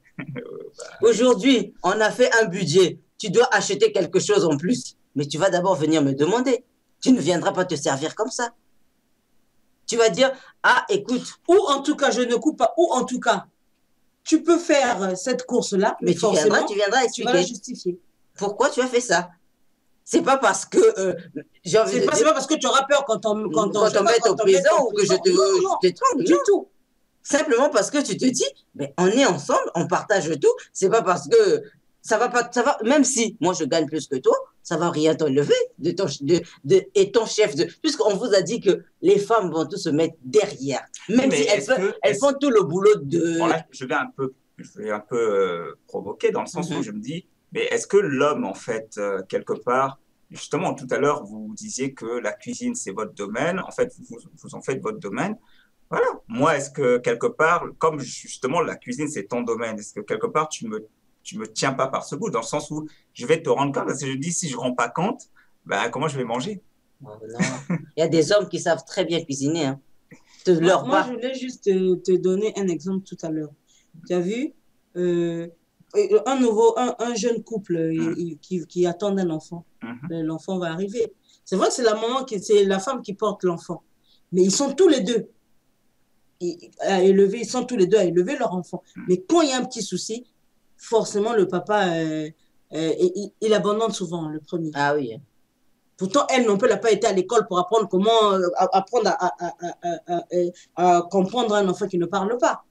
B: Aujourd'hui, on a fait un budget. Tu dois acheter quelque chose en plus. Mais tu vas d'abord venir me demander. Tu ne viendras pas te servir comme ça. Tu vas dire, ah, écoute.
D: Ou en tout cas, je ne coupe pas. Ou en tout cas, tu peux faire cette course-là, mais forcément,
B: tu viendras
D: tu vas la
B: expliquer
D: justifier.
B: pourquoi tu as fait ça. C'est pas parce que j'ai envie de
D: C'est
B: dire,
D: pas parce que tu auras peur quand on
B: met au prison ou que je t'étrangle.
D: du
B: Non.
D: tout.
B: Simplement parce que tu te dis, mais on est ensemble, on partage tout. C'est pas parce que ça va pas, ça va, même si moi je gagne plus que toi, ça va rien t'enlever et ton chef puisqu'on vous a dit que les femmes vont tous se mettre derrière. Même
C: Mais
B: si elles font tout le boulot de.
C: Bon, là, je vais un peu provoquer dans le sens où je me dis, mais est-ce que l'homme, en fait, quelque part, justement, tout à l'heure, vous disiez que la cuisine, c'est votre domaine. En fait, vous en faites votre domaine. Voilà. Moi, est-ce que quelque part, comme justement la cuisine, c'est ton domaine, est-ce que quelque part, tu me tiens pas par ce bout, dans le sens où je vais te rendre compte, parce que je dis, si je rends pas compte, ben, comment je vais manger?
B: Oh, non. Il y a des hommes qui savent très bien cuisiner. Hein.
D: Moi, je voulais juste te donner un exemple tout à l'heure. Tu as vu un jeune couple qui attend un enfant. L'enfant va arriver. C'est vrai que c'est la femme qui porte l'enfant. Mais ils sont tous les deux ils sont tous les deux à élever leur enfant. Mais quand il y a un petit souci, forcément, le papa, il abandonne souvent le premier.
B: Ah oui.
D: Pourtant, elle non plus, elle n'a pas été à l'école pour apprendre comment apprendre à comprendre un enfant qui ne parle pas.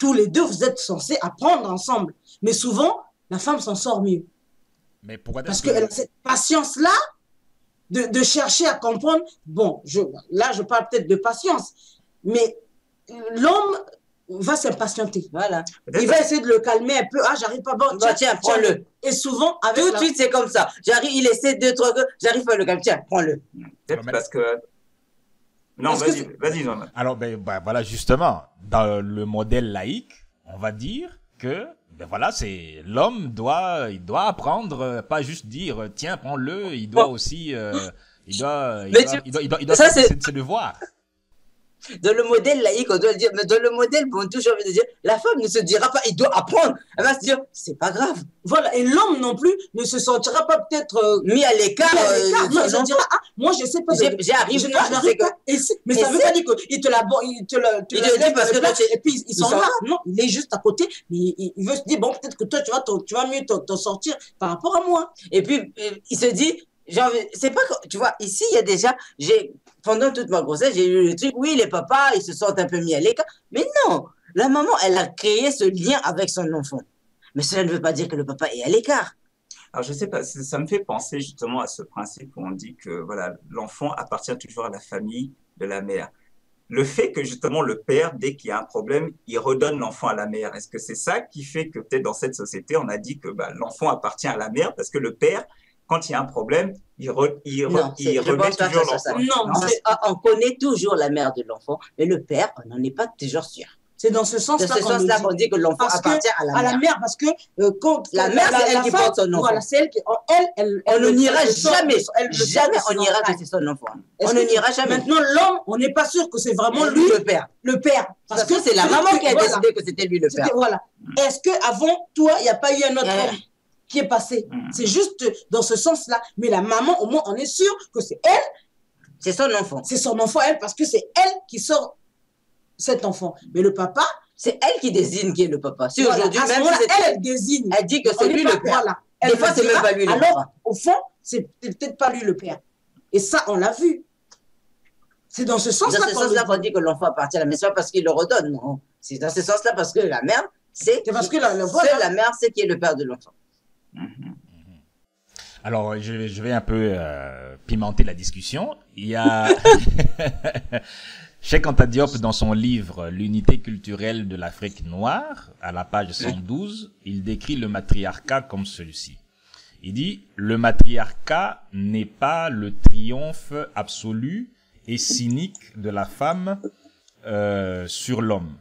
D: Tous les deux, vous êtes censés apprendre ensemble. Mais souvent, la femme s'en sort mieux.
A: Mais pourquoi
D: parce qu'elle a cette patience-là de chercher à comprendre. Bon, là, je parle peut-être de patience. Mais l'homme va s'impatienter.
B: Voilà.
D: Il va essayer de le calmer un peu. Ah, j'arrive pas. Bon,
B: tiens, prends-le.
D: Et souvent, avec
B: tout de suite, c'est comme ça. Il essaie 2, 3 fois, j'arrive pas à le calmer. Tiens, prends-le.
C: Peut-être parce que. Non, vas-y, Jean.
A: Alors, voilà, justement, dans le modèle laïque, on va dire que, voilà, c'est l'homme il doit apprendre, pas juste dire, tiens, prends-le, il doit aussi, il doit faire ses devoirs.
B: Dans le modèle laïque, on doit le dire, mais dans le modèle bontou, j'ai envie de dire, la femme ne se dira pas, il doit apprendre. Elle va se dire, c'est pas grave.
D: Voilà, et l'homme non plus ne se sentira pas peut-être
B: mis à l'écart.
D: Non, il se dira, ah, moi je sais pas.
B: J'arrive pas.
D: Mais ça veut pas dire qu'il te la
B: dit parce que
D: et puis il s'en va. Non, il est juste à côté, mais il veut se dire, bon, peut-être que toi, tu vas mieux t'en sortir par rapport à moi.
B: Et puis, il se dit, c'est pas, tu vois, ici, il y a déjà, pendant toute ma grossesse, j'ai eu le truc, oui, les papas, ils se sentent un peu mis à l'écart. Mais non, la maman, elle a créé ce lien avec son enfant. Mais cela ne veut pas dire que le papa est à l'écart.
C: Alors, je sais pas, ça me fait penser justement à ce principe où on dit que, voilà, l'enfant appartient toujours à la famille de la mère. Le fait que justement le père, dès qu'il y a un problème, il redonne l'enfant à la mère. Est-ce que c'est ça qui fait que peut-être dans cette société, on a dit que l'enfant appartient à la mère parce que le père, quand il y a un problème, il remet toujours l'enfant.
B: Non, on connaît toujours la mère de l'enfant, mais le père, on n'en est pas toujours sûr.
D: C'est dans ce sens-là
B: qu'on dit que l'enfant appartient à la mère.
D: Parce que quand
B: la mère, c'est elle qui porte son enfant.
D: Voilà, c'est elle qui,
B: on ne n'ira jamais. Jamais on n'ira que c'est son enfant. On ne n'ira jamais.
D: Maintenant, l'homme, on n'est pas sûr que c'est vraiment lui
B: le père.
D: Le père.
B: Parce que c'est la maman qui a décidé que c'était lui le père.
D: Voilà. Est-ce qu'avant, toi, il n'y a pas eu un autre homme qui est passé. C'est juste dans ce sens-là. Mais la maman, au moins, on est sûr que c'est elle.
B: C'est son enfant.
D: C'est son enfant, elle, parce que c'est elle qui sort cet enfant. Mais le papa,
B: c'est elle qui désigne qui est le papa. Si
D: voilà,
B: aujourd'hui, même si
D: elle désigne.
B: Elle dit que c'est lui le père.
D: Voilà.
B: Des fois, c'est même pas lui le père.
D: Alors, au fond, c'est peut-être pas lui le père. Et ça, on l'a vu. C'est dans ce sens-là.
B: Dans ce sens-là qu'on dit que l'enfant appartient à la mère, c'est pas parce qu'il le redonne, non. C'est dans ce sens-là parce que la mère, c'est la mère, c'est qui est le père de l'enfant.
A: Alors, je vais un peu pimenter la discussion. Il y a Cheikh Anta Diop, dans son livre L'unité culturelle de l'Afrique noire, à la page 112, il décrit le matriarcat comme celui-ci. Il dit « Le matriarcat n'est pas le triomphe absolu et cynique de la femme sur l'homme.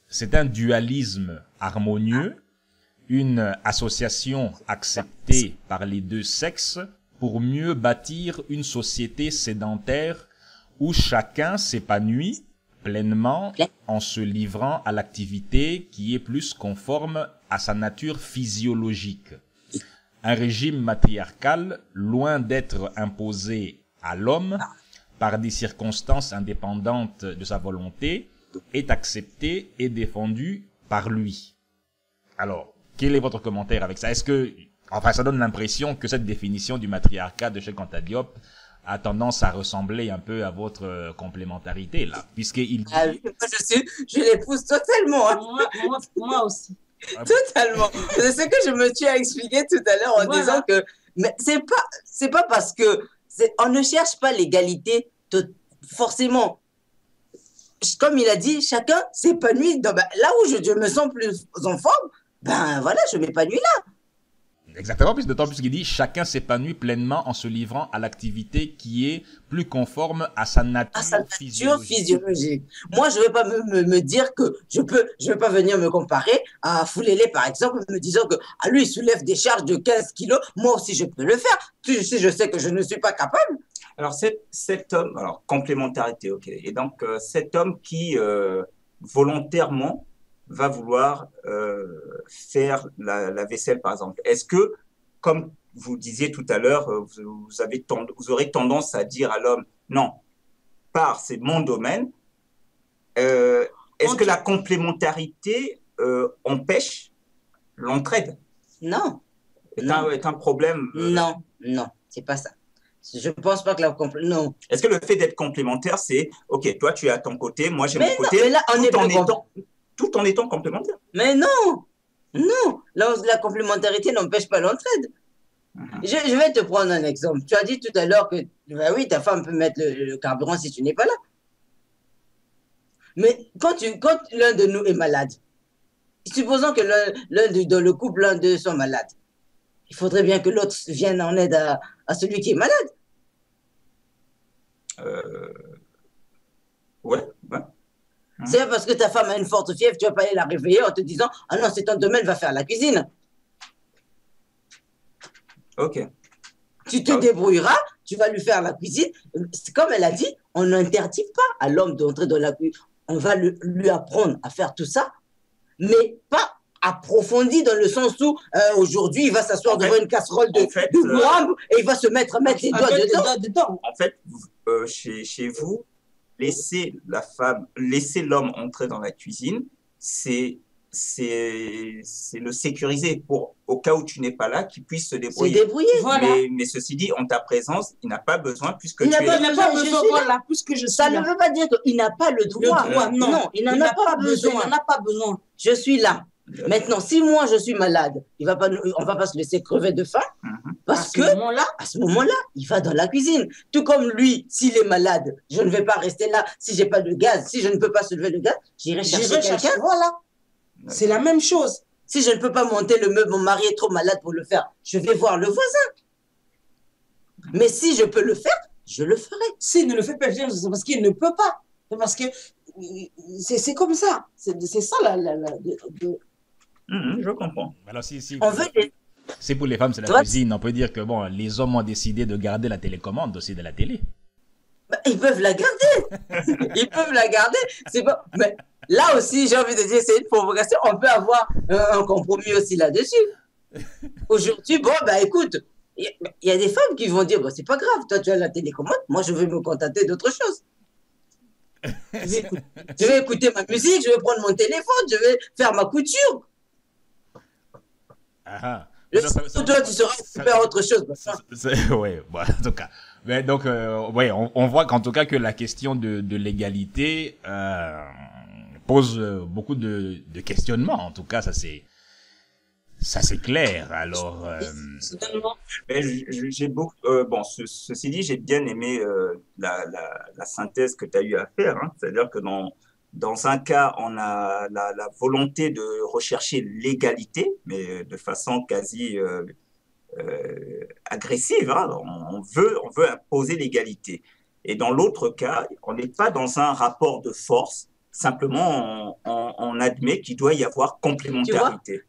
A: C'est un dualisme harmonieux, une association acceptée par les deux sexes pour mieux bâtir une société sédentaire où chacun s'épanouit pleinement en se livrant à l'activité qui est plus conforme à sa nature physiologique. Un régime matriarcal, loin d'être imposé à l'homme par des circonstances indépendantes de sa volonté, est accepté et défendu par lui. » Alors, quel est votre commentaire avec ça? Est-ce que, enfin, ça donne l'impression que cette définition du matriarcat de Cheikh Anta Diop a tendance à ressembler un peu à votre complémentarité, là, puisqu'il dit...
B: je l'épouse totalement. Hein.
D: Moi aussi.
B: Totalement. C'est ce que je me suis expliqué tout à l'heure en disant que, mais c'est pas parce que, on ne cherche pas l'égalité forcément. Comme il a dit, chacun s'épanouit. Là où je me sens plus en forme, ben voilà, je m'épanouis là.
A: Exactement, d'autant plus qu'il dit chacun s'épanouit pleinement en se livrant à l'activité qui est plus conforme à sa nature physiologique.
B: Moi, je ne vais pas me dire que je vais pas venir me comparer à Foulélé, par exemple, me disant que lui, il soulève des charges de 15 kilos, moi aussi, je peux le faire. Si je sais que je ne suis pas capable.
C: Alors, cet homme, alors, complémentarité, ok. Et donc, cet homme qui, volontairement, va vouloir faire la vaisselle, par exemple. Est-ce que, comme vous disiez tout à l'heure, vous aurez tendance à dire à l'homme, non, c'est mon domaine. Est-ce que la complémentarité empêche l'entraide?
B: Non.
C: Est un problème?
B: Non, c'est pas ça. Je ne pense pas que non.
C: Est-ce que le fait d'être complémentaire, c'est, ok, toi tu es à ton côté, moi j'ai mon côté,
B: mais là,
C: tout en étant complémentaire?
B: Mais non, la complémentarité n'empêche pas l'entraide. Je vais te prendre un exemple. Tu as dit tout à l'heure que, oui, ta femme peut mettre le carburant si tu n'es pas là. Mais quand l'un de nous est malade, supposons que dans le couple, l'un d'eux sont malades, il faudrait bien que l'autre vienne en aide à celui qui est malade.
C: Ouais.
B: C'est pas parce que ta femme a une forte fièvre, tu vas pas aller la réveiller en te disant « Ah non, c'est ton domaine, va faire la cuisine. »
C: Ok.
B: Tu te débrouilleras, tu vas lui faire la cuisine. Comme elle a dit, on n'interdit pas à l'homme d'entrer dans la cuisine. On va lui apprendre à faire tout ça, mais pas approfondi dans le sens où aujourd'hui, il va s'asseoir devant une casserole de moine et il va se mettre les doigts dedans.
C: En fait, chez vous, laisser l'homme entrer dans la cuisine, c'est le sécuriser au cas où tu n'es pas là, qu'il puisse se débrouiller.
B: Voilà.
C: Mais ceci dit, en ta présence, il n'a pas besoin puisque
B: tu es là.
D: Ça
B: ne veut pas dire qu'il n'a pas le droit.
D: Non,
B: il n'en a pas besoin.
D: Il n'en a pas besoin.
B: Je suis là. Maintenant, si moi je suis malade, on va pas se laisser crever de faim parce que à ce moment-là, il va dans la cuisine. Tout comme lui, s'il est malade, je ne vais pas rester là. Si j'ai pas de gaz, si je ne peux pas soulever le gaz, j'irai chercher quelqu'un.
D: Voilà. C'est la même chose.
B: Si je ne peux pas monter le meuble, mon mari est trop malade pour le faire, je vais voir le voisin. Mais si je peux le faire, je le ferai.
D: S'il ne le fait pas, c'est parce qu'il ne peut pas. C'est parce que c'est comme ça. C'est ça
C: je comprends.
A: Alors,
B: c'est
A: pour les femmes, c'est la cuisine. On peut dire que les hommes ont décidé de garder la télécommande aussi de la télé.
B: Ils peuvent la garder. Ils peuvent la garder. C'est pas. Mais là aussi, j'ai envie de dire, c'est une provocation. On peut avoir un compromis aussi là-dessus. Aujourd'hui, bon, bah écoute, il y a des femmes qui vont dire, bon, c'est pas grave, toi tu as la télécommande, moi je vais me contenter d'autre chose. Je vais écouter, je vais écouter ma musique, je vais prendre mon téléphone, je vais faire ma couture.
A: Ah,
B: Le
A: mais non,
B: jour où toi tu seras occupé à autre chose.
A: ouais, bon, en tout cas. Mais donc, ouais, on voit qu'en tout cas que la question de l'égalité pose beaucoup de questionnements. En tout cas, ça c'est clair. Alors,
D: Totalement.
C: Mais j'ai beaucoup, bon, ceci dit, j'ai bien aimé la synthèse que tu as eu à faire, hein. C'est-à-dire que dans un cas, on a la volonté de rechercher l'égalité, mais de façon quasi agressive, hein. On veut imposer l'égalité. Et dans l'autre cas, on n'est pas dans un rapport de force, simplement on admet qu'il doit y avoir
B: Tu vois,
C: complémentarité.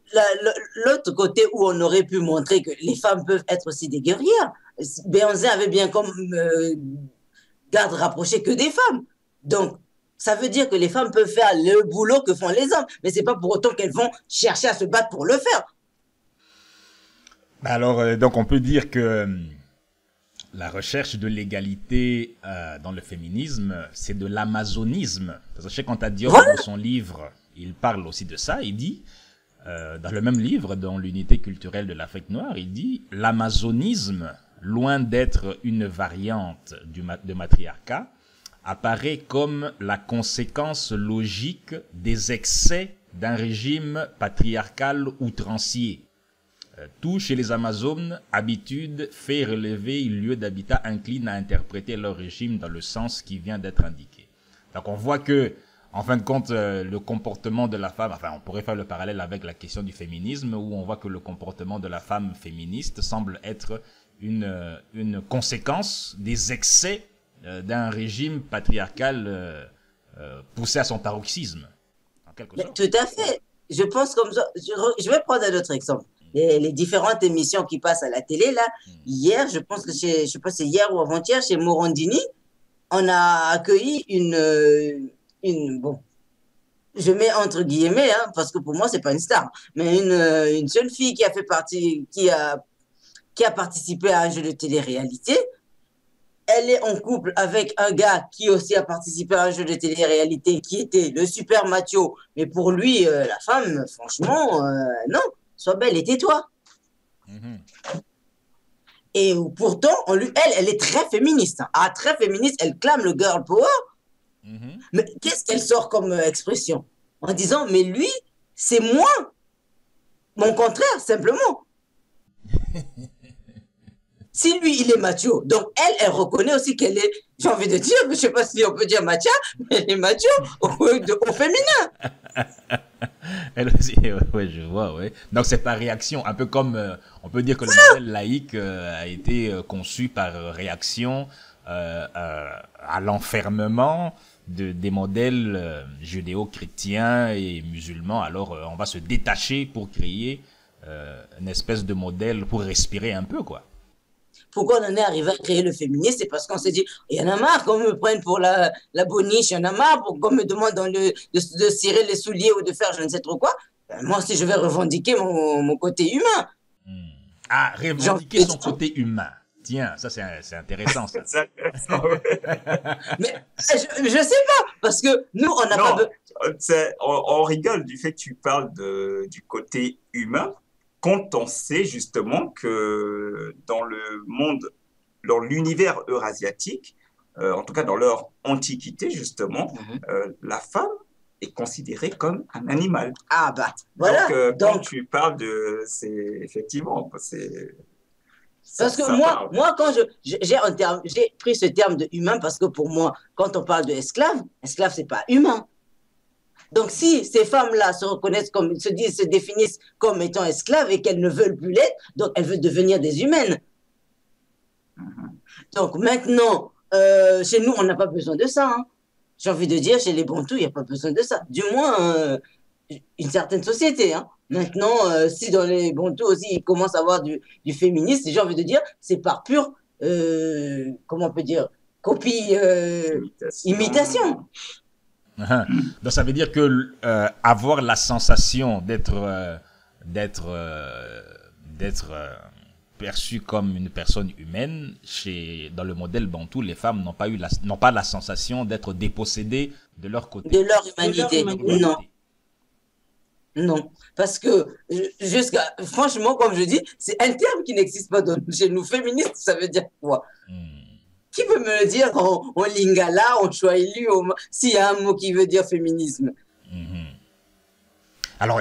B: l'autre côté où on aurait pu montrer que les femmes peuvent être aussi des guerrières, Beyoncé avait bien comme garde rapproché que des femmes. Donc, ça veut dire que les femmes peuvent faire le boulot que font les hommes, mais c'est pas pour autant qu'elles vont chercher à se battre pour le faire.
A: alors, donc on peut dire que la recherche de l'égalité dans le féminisme, c'est de l'amazonisme. Parce que Cheikh Anta Diop,
B: Voilà.
A: dans son livre, il parle aussi de ça. Il dit, dans le même livre, dans l'unité culturelle de l'Afrique noire, il dit l'amazonisme, loin d'être une variante de matriarcat, apparaît comme la conséquence logique des excès d'un régime patriarcal outrancier. Tout chez les Amazones, habitude fait relever un lieu d'habitat incline à interpréter leur régime dans le sens qui vient d'être indiqué. Donc on voit que, en fin de compte, le comportement de la femme, enfin on pourrait faire le parallèle avec la question du féminisme, où on voit que le comportement de la femme féministe semble être une conséquence des excès d'un régime patriarcal poussé à son paroxysme, en quelque
B: Mais
A: sorte.
B: tout à fait. Je pense comme ça. Je vais prendre un autre exemple. Les différentes émissions qui passent à la télé, là, hier, je pense que je sais pas si c'est hier ou avant-hier, chez Morandini, on a accueilli bon, je mets entre guillemets, hein, parce que pour moi, c'est pas une star, mais une jeune fille qui a fait partie, qui a participé à un jeu de télé-réalité. Elle est en couple avec un gars qui aussi a participé à un jeu de télé-réalité qui était le super macho. Mais pour lui, la femme, franchement, non, sois belle et tais-toi.
A: Mhm.
B: Et pourtant, elle est très féministe, hein. Ah, très féministe, elle clame le girl power.
A: Mhm.
B: Mais qu'est-ce qu'elle sort comme expression? En disant, mais lui, c'est moi. Mon contraire, simplement. Si lui, il est macho, donc elle reconnaît aussi qu'elle est, j'ai envie de dire, je sais pas si on peut dire macha, mais elle est macho au féminin.
A: Elle aussi, ouais, je vois, ouais. Donc c'est par réaction, un peu comme on peut dire que le modèle laïque a été conçu par réaction à l'enfermement des modèles judéo-chrétiens et musulmans. Alors on va se détacher pour créer une espèce de modèle pour respirer un peu, quoi.
B: Pourquoi on en est arrivé à créer le féminisme? C'est parce qu'on s'est dit, il y en a marre qu'on me prenne pour la boniche, il y en a marre qu'on me demande de cirer les souliers ou de faire je ne sais trop quoi. Moi aussi, je vais revendiquer mon côté humain.
A: Hmm. Ah, revendiquer son côté humain. Tiens, ça c'est intéressant, ça.
B: Mais je sais pas, parce que nous, on n'a pas...
C: On rigole du fait que tu parles du côté humain, quand on sait justement que dans le monde, dans l'univers eurasiatique, en tout cas dans leur antiquité justement, la femme est considérée comme un animal.
B: Ah bah, voilà.
C: Quand tu parles c'est effectivement, c'est...
B: Parce que moi, quand j'ai pris ce terme de humain, parce que pour moi, quand on parle de esclave, c'est pas humain. Donc, si ces femmes-là se reconnaissent comme, se définissent comme étant esclaves et qu'elles ne veulent plus l'être, donc elles veulent devenir des humaines. Donc, maintenant, chez nous, on n'a pas besoin de ça, hein. J'ai envie de dire, chez les Bantous, il n'y a pas besoin de ça. Du moins, une certaine société, hein. Maintenant, si dans les Bantous aussi, ils commencent à avoir du féminisme, j'ai envie de dire, c'est par pure, comment on peut dire, copie, imitation.
A: Donc ça veut dire que avoir la sensation d'être d'être perçue comme une personne humaine, dans le modèle bantou, les femmes n'ont pas la sensation d'être dépossédées de leur côté.
B: De leur
D: De leur
B: humanité.
D: humanité.
B: Non, non. Parce que, franchement, comme je dis, c'est un terme qui n'existe pas chez nous. Féministes, ça veut dire quoi? Qui peut me le dire en lingala, en swahili, s'il y a un mot qui veut dire féminisme?
A: Alors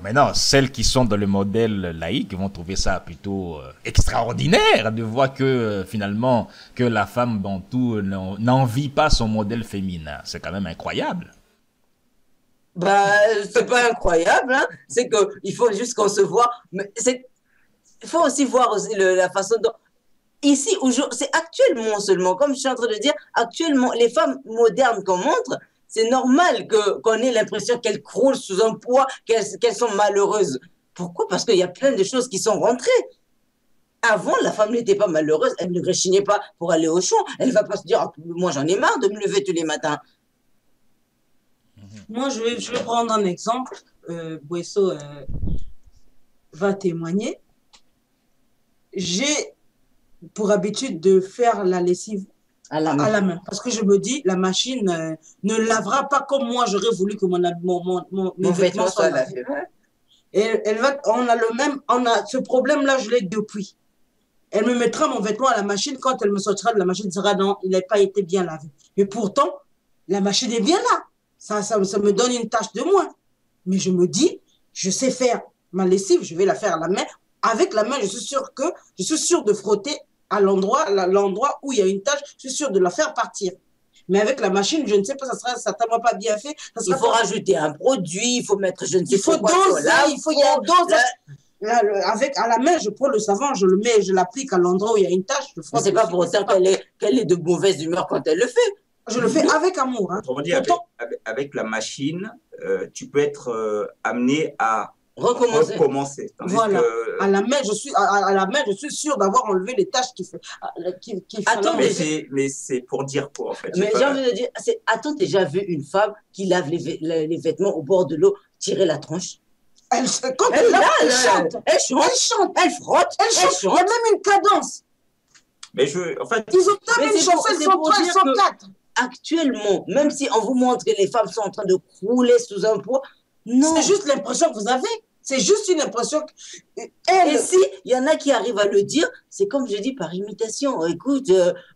A: maintenant, celles qui sont dans le modèle laïque vont trouver ça plutôt extraordinaire de voir que finalement que la femme bantou n'envie pas son modèle féminin. C'est quand même incroyable.
B: Bah, c'est pas incroyable, hein. C'est que il faut juste qu'on se voit. Mais il faut aussi voir aussi la façon dont ici aujourd'hui, c'est actuellement seulement, comme je suis en train de dire, actuellement les femmes modernes qu'on montre. C'est normal qu'on ait l'impression qu'elles croulent sous un poids, qu'elles sont malheureuses. Pourquoi? Parce qu'il y a plein de choses qui sont rentrées. Avant, la femme n'était pas malheureuse, elle ne rechignait pas pour aller au champ. Elle ne va pas se dire, oh, moi j'en ai marre de me lever tous les matins.
D: Moi, je vais prendre un exemple. Bouesso va témoigner. J'ai pour habitude de faire la lessive à la main. Parce que je me dis, la machine ne lavera pas comme moi j'aurais voulu que mes vêtements soient lavés. Et on a ce problème-là, je l'ai depuis. Elle me mettra mon vêtement à la machine, quand elle me sortira de la machine, elle dira non, il n'a pas été bien lavé. Mais pourtant, la machine est bien là. Ça me donne une tâche de moins. Mais je me dis, je sais faire ma lessive, je vais la faire à la main. Avec la main, je suis sûre de frotter à l'endroit où il y a une tâche, je suis sûre de la faire partir. Mais avec la machine, je ne sais pas, ça sera certainement pas bien fait.
B: Il faut rajouter un produit, il faut mettre, je ne sais pas quoi.
D: Il y a un dosage. À la main, je prends le savon, je le mets, je l'applique à l'endroit où il y a une tâche.
B: Mais c'est pas pour autant qu'elle est de mauvaise humeur quand elle le fait.
D: Je le fais avec amour. Hein.
C: Autrement dit, avec la machine, tu peux être amené à recommencer.
D: Voilà. À la main, je suis sûre d'avoir enlevé les tâches qui
B: Attends,
C: mais c'est pour dire quoi en fait?
B: Mais j'ai envie de dire, attends, t'as déjà vu une femme qui lave les vêtements au bord de l'eau, tirer la tronche?
D: Elle chante. Elle chante.
B: Elle frotte.
D: Elle chante. Il y a même une cadence.
C: Mais en fait,
D: ils ont tapé une chanson, ils sont 3, ils sont 4.
B: Actuellement, même si on vous montre que les femmes sont en train de crouler sous un poids, non.
D: C'est juste l'impression que vous avez. C'est juste une impression.
B: Et si il y en a qui arrivent à le dire, c'est comme je dis par imitation. Écoute,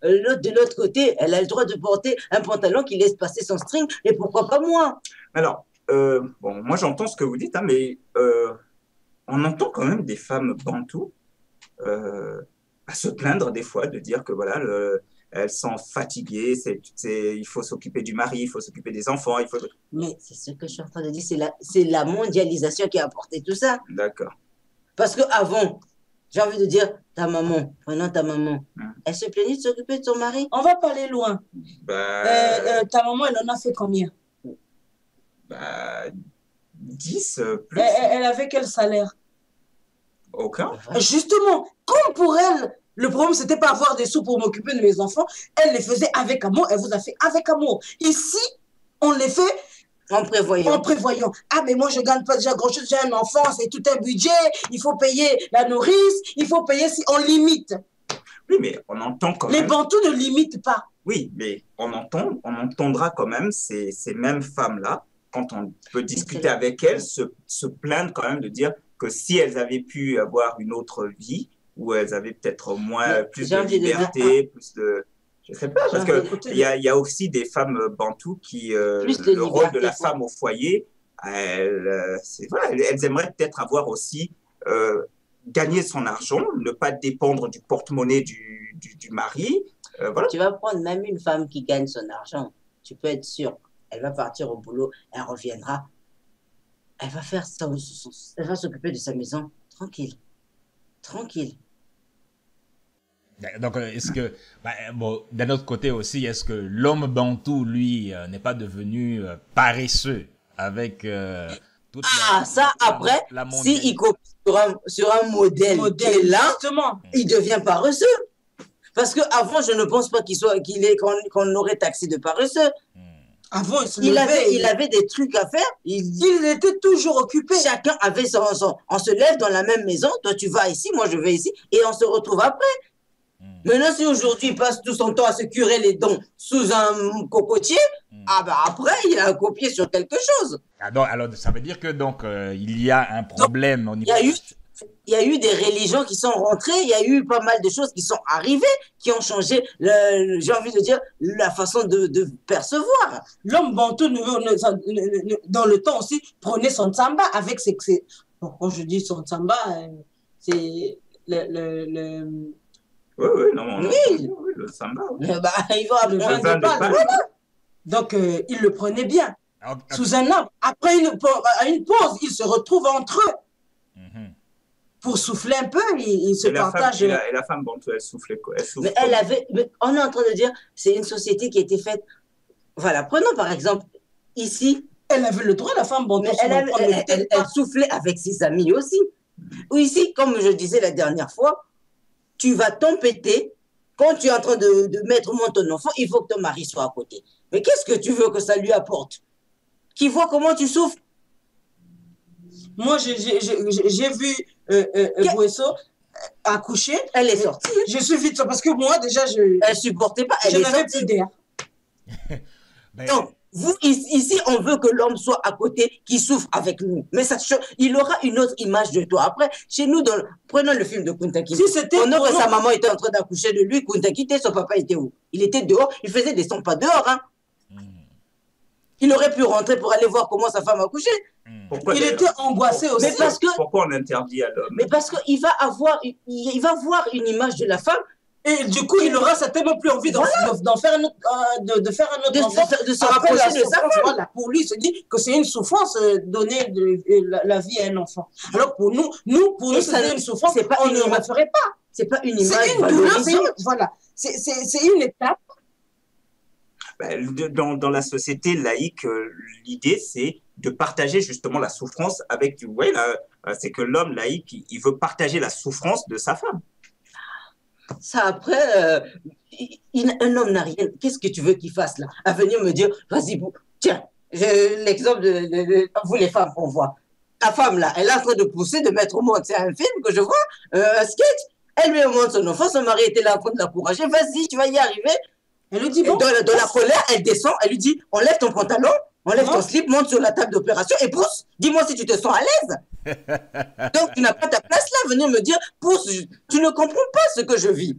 B: l'autre de l'autre côté, elle a le droit de porter un pantalon qui laisse passer son string, et pourquoi pas moi?
C: Alors, bon, moi j'entends ce que vous dites, hein, mais on entend quand même des femmes bantoues à se plaindre des fois, de dire que voilà, elles sont fatiguées, il faut s'occuper du mari, il faut s'occuper des enfants.
B: Mais c'est ce que je suis en train de dire, c'est la mondialisation qui a apporté tout ça.
C: D'accord.
B: Parce qu'avant, j'ai envie de dire, prenons ta maman, elle se plaignait de s'occuper de son mari.
D: On va pas aller loin. Ta maman, elle en a fait combien?
C: 10 plus.
D: Elle avait quel salaire?
C: Aucun.
D: Justement, comme pour elle, le problème, c'était pas avoir des sous pour m'occuper de mes enfants. Elle les faisait avec amour. Elle vous a fait avec amour. Ici, on les fait
B: en prévoyant.
D: Ah, mais moi, je gagne pas déjà grand-chose. J'ai un enfant, c'est tout un budget. Il faut payer la nourrice. Il faut payer si on limite.
C: Oui, mais on entend quand même.
D: Les Bantous ne limitent pas.
C: Oui, mais on entendra quand même ces mêmes femmes-là, quand on peut discuter avec elles, se plaindre quand même de dire que si elles avaient pu avoir une autre vie, où elles avaient peut-être plus de liberté, plus de... Je ne sais pas, parce qu'il y a aussi des femmes bantoues qui, le rôle de la femme au foyer, elles aimeraient peut-être avoir aussi gagné son argent, ne pas dépendre du porte-monnaie du mari. Voilà.
B: Tu vas prendre même une femme qui gagne son argent, tu peux être sûr, elle va partir au boulot, elle reviendra, elle va s'occuper de sa maison, tranquille.
A: Donc, est-ce que, d'un autre côté aussi, est-ce que l'homme bantou, lui, n'est pas devenu paresseux avec toute
B: après, s'il copie sur un modèle qui est là, il devient paresseux. Parce qu'avant, je ne pense pas qu'on aurait taxé de paresseux.
D: Avant, il se levait.
B: Il avait des trucs à faire.
D: Il était toujours occupé.
B: Chacun avait on se lève dans la même maison. Toi, tu vas ici, moi, je vais ici. Et on se retrouve après. Maintenant, si aujourd'hui, il passe tout son temps à se curer les dents sous un cocotier, ah ben après, il a copié sur quelque chose.
A: Alors, ça veut dire que donc il y a un problème au niveau.
B: Il y a eu des religions qui sont rentrées, il y a eu pas mal de choses qui sont arrivées, qui ont changé, j'ai envie de dire, la façon de percevoir.
D: L'homme bantou, dans le temps aussi, prenait son tsamba avec ses... Bon, quand je dis son tsamba, c'est
C: Oui, le samba.
B: Oui. Bah, il va
D: le vin de Pâques. Voilà. Donc, il le prenait bien. Sous un arbre. Après, à une pause, ils se retrouvent entre eux. Pour souffler un peu, ils se partagent.
C: Et la femme bantou, elle soufflait quoi?
B: Mais on est en train de dire, c'est une société qui a été faite. Voilà, prenons par exemple, ici.
D: Elle avait le droit, la femme bantou.
B: Elle soufflait avec ses amis aussi. Ou ici, comme je disais la dernière fois, tu vas t'empêter. Quand tu es en train de mettre au monde ton enfant, il faut que ton mari soit à côté. Mais qu'est-ce que tu veux que ça lui apporte? Qu'il voit comment tu souffres?
D: Moi, j'ai vu Bouesso accoucher.
B: Elle est sortie.
D: Je suis vite, parce que moi, déjà,
B: elle supportait pas.
D: Je n'avais plus d'air.
B: Donc, vous, ici, on veut que l'homme soit à côté, qui souffre avec nous. Mais il aura une autre image de toi. Après, chez nous, prenons le film de Kunta Kinte. Pendant que sa maman était en train d'accoucher de lui, Kunta Kinte, son papa était où? Il était dehors. Il faisait des sons pas dehors. Hein. Il aurait pu rentrer pour aller voir comment sa femme accouchait.
D: Il était angoissé aussi.
C: Pourquoi on interdit à l'homme?
B: Mais parce qu'il va voir une image de la femme.
D: Et du coup, il aura certainement plus envie d'en faire un autre, de faire un autre enfant.
B: De se rapprocher de sa femme.
D: Voilà, pour lui, il se dit que c'est une souffrance donner la vie à un enfant. Alors pour nous, c'est une souffrance, on ne le ferait pas.
B: C'est pas une image.
D: C'est une douleur, voilà. C'est une étape.
C: Dans la société laïque, l'idée, c'est de partager justement la souffrance avec... Vous voyez, c'est que l'homme laïque, il veut partager la souffrance de sa femme.
B: Ça, après, un homme n'a rien. Qu'est-ce que tu veux qu'il fasse là? À venir me dire, vas-y, tiens, l'exemple de vous les femmes qu'on voit. La femme là, elle est en train de pousser, de mettre au monde. C'est un film que je vois, un sketch. Elle lui montre son enfant, son mari était là en train de l'encourager. Vas-y, tu vas y arriver. Elle lui dit, bon. Dans la colère, elle descend, elle lui dit, enlève ton pantalon, enlève ton slip, monte sur la table d'opération et pousse. Dis-moi si tu te sens à l'aise. Donc, tu n'as pas ta place là, venir me dire, pousse, tu ne comprends pas ce que je vis.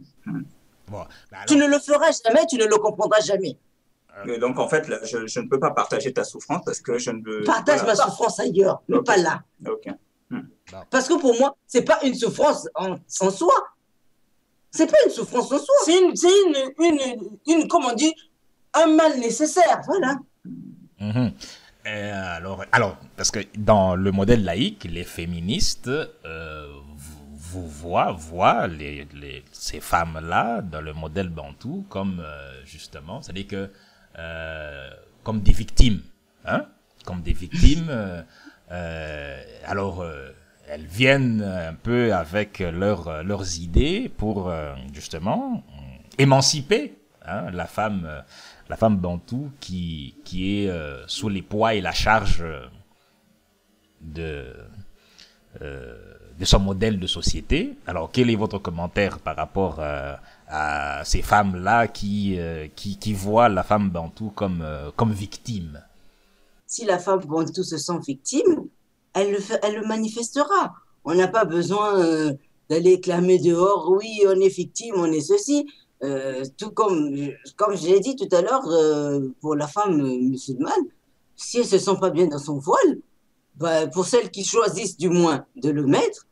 B: Bon, alors... Tu ne le feras jamais, tu ne le comprendras jamais.
C: Donc, en fait, là, je ne peux pas partager ta souffrance parce que je ne veux...
B: Partage ma souffrance ailleurs, mais pas là. Parce que pour moi, ce n'est pas une souffrance en soi. C'est pas une souffrance en soi.
D: C'est une comment on dit, un mal nécessaire, voilà.
A: Alors, parce que dans le modèle laïque, les féministes voient ces femmes-là dans le modèle bantou comme justement, c'est-à-dire que comme des victimes, hein, comme des victimes. Elles viennent un peu avec leurs idées pour justement émanciper la femme bantou qui est sous les poids et la charge de son modèle de société. Alors, quel est votre commentaire par rapport à ces femmes-là qui voient la femme bantou comme victime?
B: Si la femme bantou se sent victime, elle le manifestera. On n'a pas besoin d'aller clamer dehors, oui, on est victime, on est ceci. Tout comme je l'ai dit tout à l'heure, pour la femme musulmane, si elle ne se sent pas bien dans son voile, bah, pour celles qui choisissent du moins de le mettre,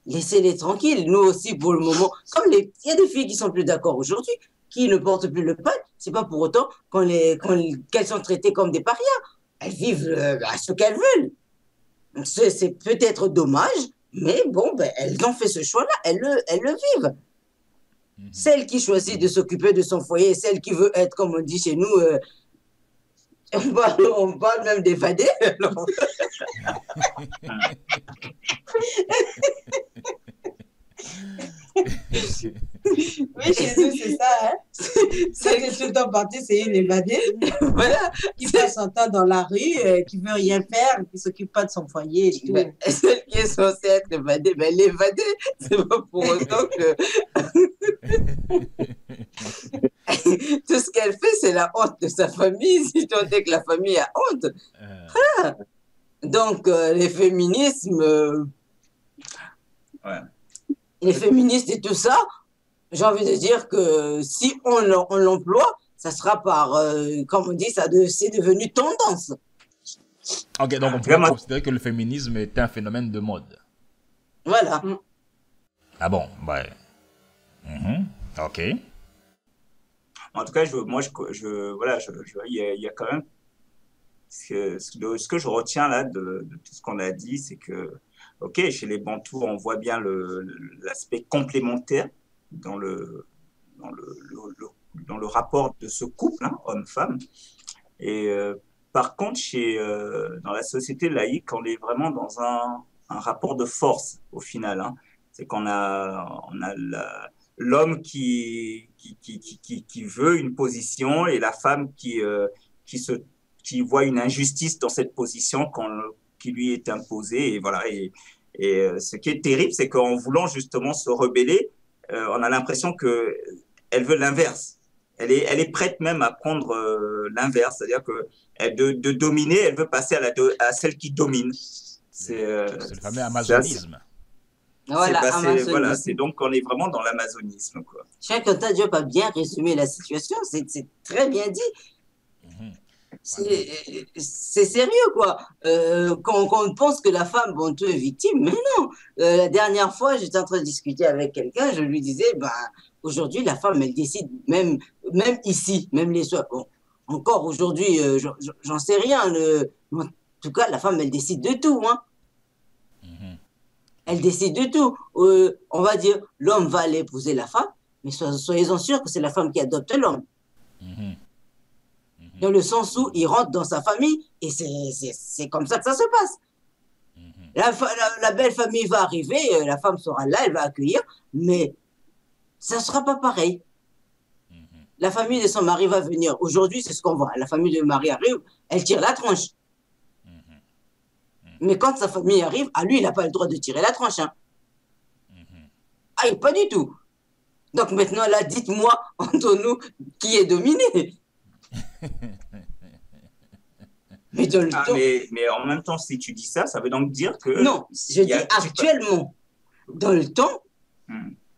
B: laissez-les tranquilles. Nous aussi, pour le moment, il y a des filles qui sont plus d'accord aujourd'hui, qui ne portent plus le voile, c'est pas pour autant qu'elles sont traitées comme des parias. Elles vivent à ce qu'elles veulent. C'est peut-être dommage, mais bon, elles ont fait ce choix-là, elles le vivent. Celle qui choisit de s'occuper de son foyer, celle qui veut être, comme on dit chez nous, on parle même d'évader.
D: Oui, chez nous, c'est ça. Hein? Celle qui est tout le temps partie, c'est une évadée.
B: Voilà.
D: Qui passe son temps dans la rue, qui veut rien faire, qui s'occupe pas de son foyer et tout.
B: Ben, celle qui est censée être évadée, ben, l'évadée, c'est pas pour autant que tout ce qu'elle fait, c'est la honte de sa famille, si tant est que la famille a honte. Donc, les féminismes,
C: Ouais.
B: les féministes et tout ça, j'ai envie de dire que si on l'emploie, ça sera par, comme on dit, c'est devenu tendance.
A: Ok, donc on pourrait considérer que le féminisme est un phénomène de mode.
B: Voilà.
A: Ah bon, ouais. Ok.
C: En tout cas, voilà, il y a quand même ce que je retiens là de tout ce qu'on a dit, c'est que, ok, chez les Bantous, on voit bien l'aspect complémentaire dans dans le rapport de ce couple, hein, homme-femme. Et par contre, dans la société laïque, on est vraiment dans un rapport de force au final. Hein. C'est qu'on a l'homme qui veut une position et la femme qui voit une injustice dans cette position qui lui est imposée. Et voilà. Et ce qui est terrible, c'est qu'en voulant justement se rebeller, on a l'impression qu'elle veut l'inverse. Elle est prête même à prendre l'inverse, c'est-à-dire que de dominer, elle veut passer à celle qui domine.
A: C'est le fameux amazonisme.
B: Voilà,
C: c'est donc on est vraiment dans l'amazonisme, quoi.
B: Cheikh Anta Diop a bien résumé la situation, c'est très bien dit. C'est sérieux, quoi. Quand on pense que la femme bantou est victime, mais non. La dernière fois, j'étais en train de discuter avec quelqu'un, je lui disais, aujourd'hui, la femme, elle décide, même ici, même les soirs. Bon, encore aujourd'hui, j'en sais rien. En tout cas, la femme, elle décide de tout, hein. Elle décide de tout. On va dire, l'homme va aller épouser la femme, mais soyez-en sûrs que c'est la femme qui adopte l'homme. Dans le sens où il rentre dans sa famille et c'est comme ça que ça se passe. La belle famille va arriver, la femme sera là, elle va accueillir, mais ça ne sera pas pareil. La famille de son mari va venir. Aujourd'hui, c'est ce qu'on voit. La famille de mari arrive, elle tire la tranche. Mais quand sa famille arrive, à lui, il n'a pas le droit de tirer la tranche. Hein. Ah, pas du tout. Donc maintenant, là, dites-moi, entre nous, qui est dominé.
C: Mais en même temps, si tu dis ça, ça veut donc dire que...
B: Non, je dis actuellement, dans le temps,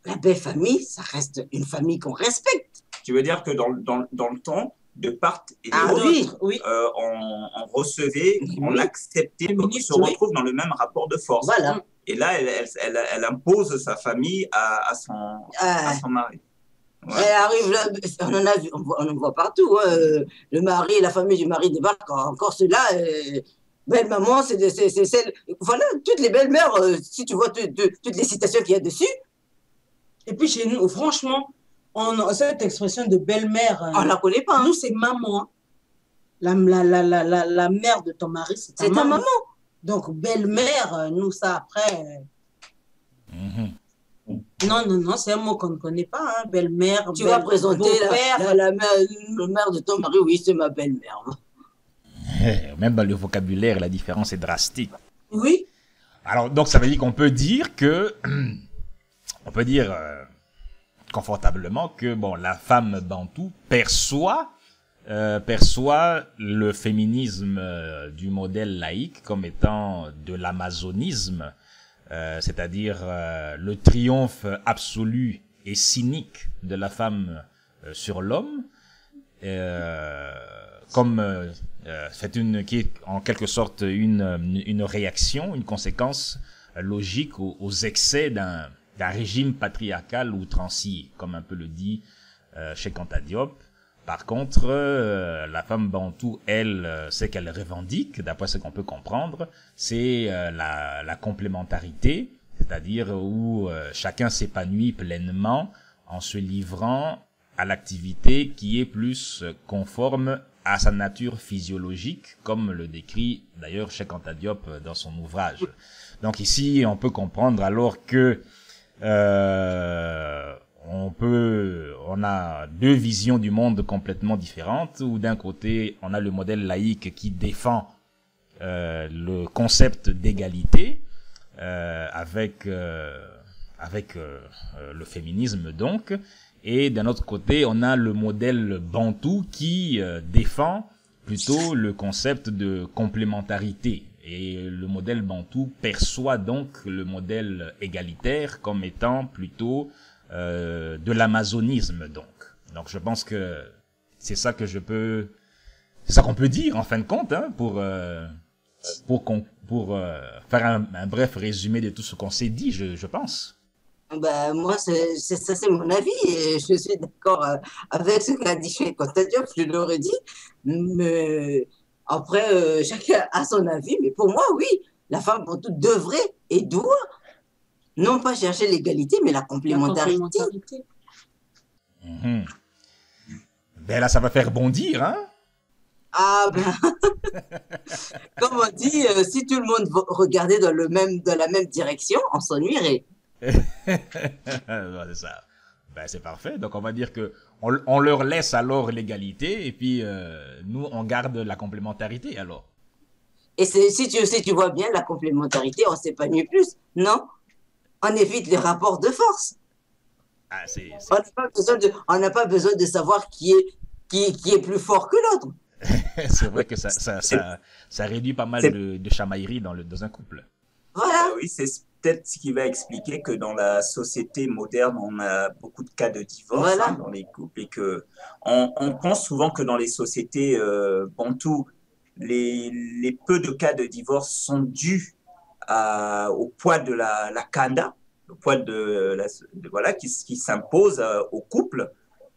B: la belle famille, ça reste une famille qu'on respecte.
C: Tu veux dire que dans le temps, de part et
B: d'autre,
C: oui. On recevait, on acceptait qu'on se retrouve dans le même rapport de force.
B: Voilà.
C: Et là, elle impose sa famille à son mari.
B: Ouais. Elle arrive là, on en a vu, on en voit partout. Hein. Le mari, la famille du mari débarque. Encore ceux-là, belle maman, c'est celle. Voilà, toutes les belles-mères, si tu vois toutes les citations qu'il y a dessus.
D: Et puis chez nous, franchement, cette expression de belle-mère,
B: on ne la connaît pas.
D: Nous, c'est maman. La mère de ton mari, c'est ta maman. Donc, belle-mère, nous, ça après. Non, c'est un mot qu'on ne connaît pas, hein. Belle-mère.
B: Tu vas présenter la mère de ton mari, oui, c'est ma belle-mère.
A: Même dans le vocabulaire, la différence est drastique.
D: Oui.
A: Alors, donc, ça veut dire qu'on peut dire que. On peut dire confortablement que, bon, la femme bantou perçoit le féminisme du modèle laïque comme étant de l'amazonisme. C'est-à-dire le triomphe absolu et cynique de la femme sur l'homme, comme qui est en quelque sorte une réaction, une conséquence logique aux excès d'un régime patriarcal outrancier, comme un peu le dit Cheikh Anta Diop. Par contre, la femme bantou, elle, ce qu'elle revendique, d'après ce qu'on peut comprendre, c'est la complémentarité, c'est-à-dire où chacun s'épanouit pleinement en se livrant à l'activité qui est plus conforme à sa nature physiologique, comme le décrit d'ailleurs Cheikh Anta Diop dans son ouvrage. Donc ici, on peut comprendre alors que on a deux visions du monde complètement différentes, où d'un côté, on a le modèle laïque qui défend le concept d'égalité avec le féminisme donc, et d'un autre côté, on a le modèle bantou qui défend plutôt le concept de complémentarité. Et le modèle bantou perçoit donc le modèle égalitaire comme étant plutôt de l'amazonisme donc. Donc je pense que c'est ça qu'on peut dire en fin de compte, hein, pour faire un bref résumé de tout ce qu'on s'est dit, je pense.
B: Ben, moi, ça, c'est mon avis et je suis d'accord avec ce qu'a dit Cheikh Diop, je l'aurais dit. Mais après, chacun a son avis. Mais pour moi, oui, la femme pour tout devrait et doit non pas chercher l'égalité, mais la complémentarité.
A: Ben là, ça va faire bondir, hein?
B: Ah ben, comme on dit, si tout le monde regardait dans la même direction, on s'ennuierait.
A: C'est ça. Ben, c'est parfait. Donc, on va dire que on leur laisse alors l'égalité et puis nous, on garde la complémentarité alors.
B: Et si tu vois bien la complémentarité, on s'épanouit plus, non? On évite les rapports de force.
A: Ah,
B: On n'a pas besoin de savoir qui est plus fort que l'autre.
A: C'est vrai que ça réduit pas mal de chamailleries dans un couple.
B: Voilà.
C: Oui, c'est peut-être ce qui va expliquer que dans la société moderne, on a beaucoup de cas de divorce,
B: Voilà.
C: dans les couples, et que on pense souvent que dans les sociétés bantoues, les peu de cas de divorce sont dus au poids de la kanda, le poids voilà, qui s'impose au couple.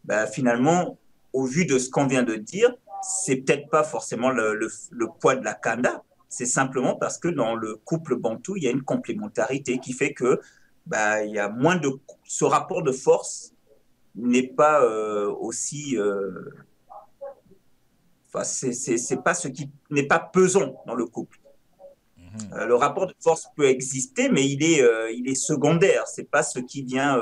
C: Ben, finalement, au vu de ce qu'on vient de dire, c'est peut-être pas forcément le poids de la kanda. C'est simplement parce que dans le couple bantou, il y a une complémentarité qui fait que il y a moins de... Ce rapport de force n'est pas aussi... Enfin, c'est pas ce qui n'est pas pesant dans le couple. Le rapport de force peut exister, mais il est secondaire. C'est pas ce qui vient...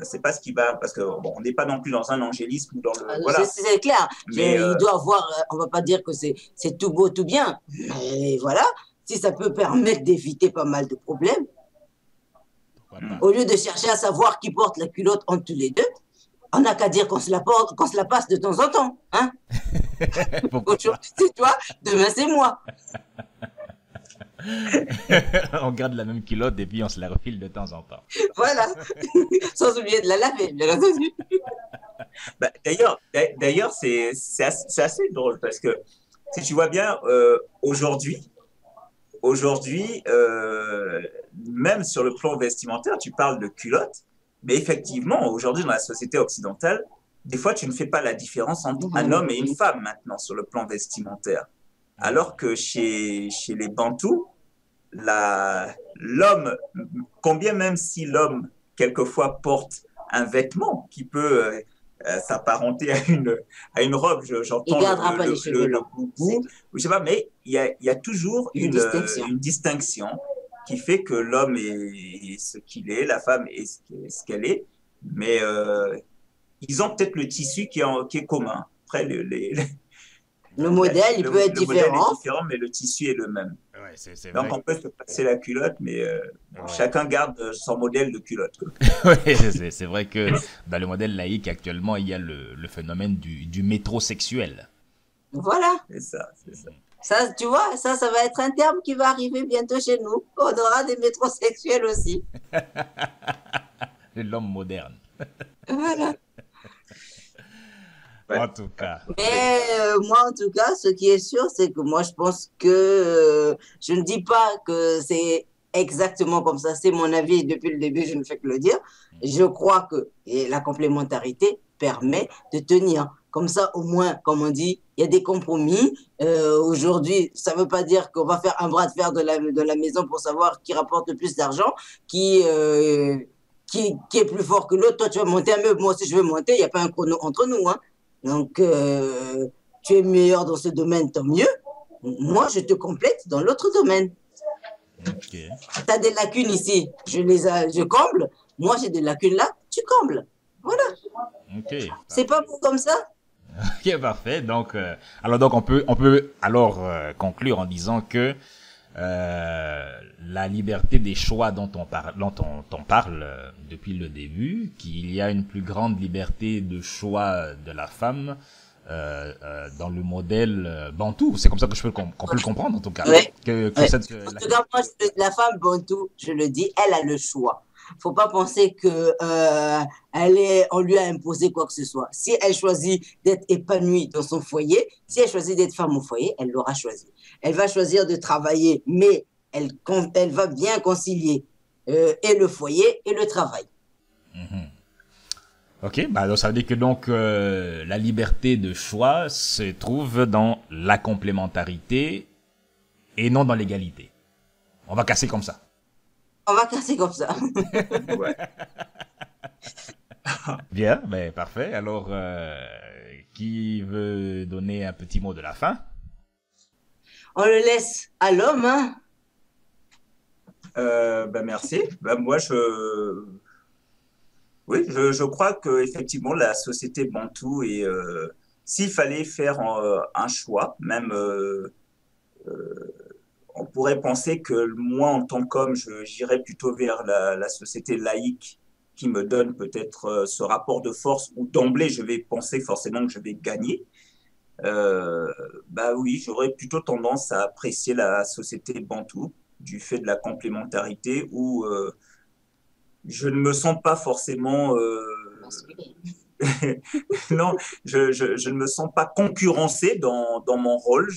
C: c'est pas ce qui va, parce que bon, on n'est pas non plus dans un angélisme ou dans le voilà.
B: C'est clair.
C: Mais
B: il doit avoir, on va pas dire que c'est tout beau tout bien, mais voilà, si ça peut permettre d'éviter pas mal de problèmes. Au lieu de chercher à savoir qui porte la culotte entre tous les deux, on n'a qu'à dire qu'on se la passe de temps en temps, hein. Aujourd'hui c'est toi, demain c'est moi.
A: On garde la même culotte et puis on se la refile de temps en temps.
B: Voilà, sans oublier de la laver, bien entendu.
C: D'ailleurs, c'est assez drôle parce que si tu vois bien, aujourd'hui, même sur le plan vestimentaire, tu parles de culotte, mais effectivement, aujourd'hui, dans la société occidentale, des fois, tu ne fais pas la différence entre un homme et une femme maintenant sur le plan vestimentaire. Alors que chez les Bantous, l'homme, combien même si l'homme, quelquefois, porte un vêtement qui peut s'apparenter à une robe, j'entends le boubou, je sais pas, mais il y a toujours une distinction qui fait que l'homme est ce qu'il est, la femme est ce qu'elle est, mais ils ont peut-être le tissu qui est commun. Après,
B: le modèle, il peut être différent.
C: Le modèle est différent, mais le tissu est le même.
A: Ouais, c'est
C: donc,
A: vrai.
C: on peut se passer la culotte, mais chacun garde son modèle de culotte.
A: Oui, c'est vrai que dans le modèle laïque, actuellement, il y a le phénomène du métrosexuel.
B: Voilà.
C: C'est ça.
B: Ça, tu vois, ça va être un terme qui va arriver bientôt chez nous. On aura des métrosexuels aussi.
A: L'homme moderne.
B: Voilà.
A: En tout cas.
B: Mais moi, en tout cas, ce qui est sûr, c'est que moi, je pense que je ne dis pas que c'est exactement comme ça. C'est mon avis depuis le début, je ne fais que le dire. Je crois que la complémentarité permet de tenir. Comme ça, au moins, comme on dit, il y a des compromis. Aujourd'hui, ça ne veut pas dire qu'on va faire un bras de fer de la maison pour savoir qui rapporte le plus d'argent, qui est plus fort que l'autre. Toi, tu vas monter un meuble, moi aussi, je veux monter. Il n'y a pas un chrono entre nous, hein. Donc, tu es meilleur dans ce domaine, tant mieux. Moi, je te complète dans l'autre domaine.
A: Okay.
B: Tu as des lacunes ici, je comble. Moi, j'ai des lacunes là, tu combles. Voilà.
A: Ok.
B: C'est pas beau comme ça?
A: Ok, parfait. Donc, alors donc on peut alors conclure en disant que la liberté des choix dont on parle depuis le début, qu'il y a une plus grande liberté de choix de la femme dans le modèle bantou. C'est comme ça que qu'on peut le comprendre en tout cas.
B: Ouais.
A: Que
B: Ouais.
A: cette,
B: En tout cas, moi, la femme bantou, je le dis, elle a le choix. Faut pas penser que on lui a imposé quoi que ce soit. Si elle choisit d'être épanouie dans son foyer, si elle choisit d'être femme au foyer, elle l'aura choisi. Elle va choisir de travailler, mais elle va bien concilier et le foyer et le travail.
A: Ok, bah donc ça veut dire que donc la liberté de choix se trouve dans la complémentarité et non dans l'égalité. On va casser comme ça.
B: On va casser comme ça.
C: Ouais.
A: Bien, ben parfait. Alors, qui veut donner un petit mot de la fin?
B: On le laisse à l'homme, hein?
C: Merci. Moi, oui, je crois que effectivement la société bantou et s'il fallait faire un choix, même on pourrait penser que moi, en tant qu'homme, j'irais plutôt vers la société laïque qui me donne peut-être ce rapport de force où d'emblée je vais penser forcément que je vais gagner. Bah oui, j'aurais plutôt tendance à apprécier la société bantou du fait de la complémentarité où je ne me sens pas forcément non, je ne me sens pas concurrencé dans mon rôle.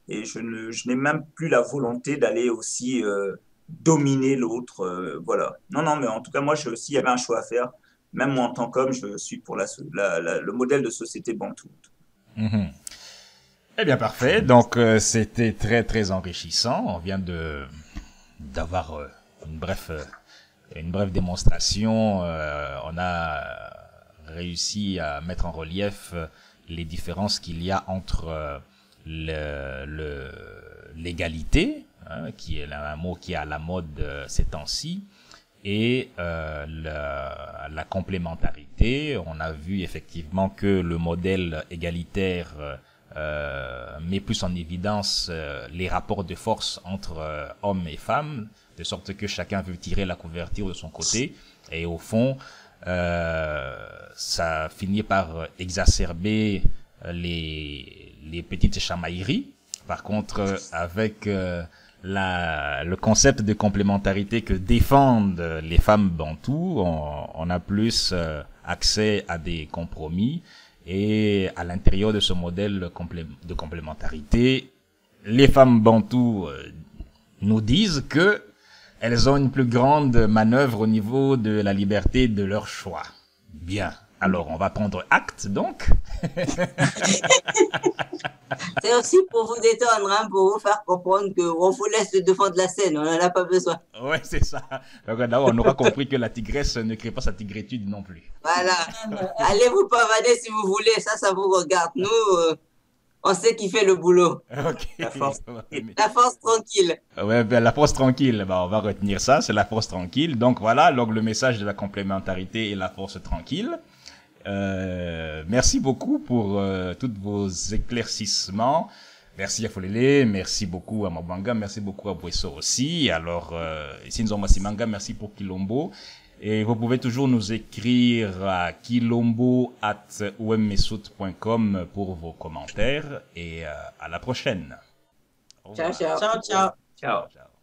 C: Je n'ai même plus la volonté d'aller aussi dominer l'autre. Voilà. Non, non, mais en tout cas, moi, s'il y avait un choix à faire, même moi en tant qu'homme, je suis pour le modèle de société bantou.
A: Mhm. Eh bien, parfait. Donc, c'était très, très enrichissant. On vient d'avoir une brève démonstration. On a réussi à mettre en relief les différences qu'il y a entre l'égalité, hein, qui est un mot qui est à la mode ces temps-ci, et la complémentarité. On a vu effectivement que le modèle égalitaire met plus en évidence les rapports de force entre hommes et femmes, de sorte que chacun veut tirer la couverture de son côté, et au fond, ça finit par exacerber les petites chamailleries. Par contre, avec le concept de complémentarité que défendent les femmes bantoues, on a plus accès à des compromis. Et à l'intérieur de ce modèle de complémentarité, les femmes bantoues nous disent que elles ont une plus grande manœuvre au niveau de la liberté de leur choix. Bien. Alors, on va prendre acte, donc.
B: C'est aussi pour vous détendre, hein, pour vous faire comprendre qu'on vous laisse le devant de la scène, on n'en a pas besoin.
A: Ouais, c'est ça. Donc, d'abord, on aura compris que la tigresse ne crée pas sa tigrétude non plus.
B: Voilà. Allez vous pavaner si vous voulez, ça vous regarde. Nous, on sait qui fait le boulot.
A: Ok.
C: La force.
B: La force tranquille.
A: Ouais, ben, la force tranquille, ben, on va retenir ça, c'est la force tranquille. Donc voilà, donc le message de la complémentarité et la force tranquille. Merci beaucoup pour tous vos éclaircissements. Merci à Folele, merci beaucoup à Mabanga, merci beaucoup à Bwesso aussi. Alors, ici nous avons Massimanga, merci pour Kilombo. Et vous pouvez toujours nous écrire à kilombo@wemmesut.com pour vos commentaires. Et à la prochaine.
B: Ciao, ciao.
D: Ciao, ciao.
C: Ciao.
A: Ciao.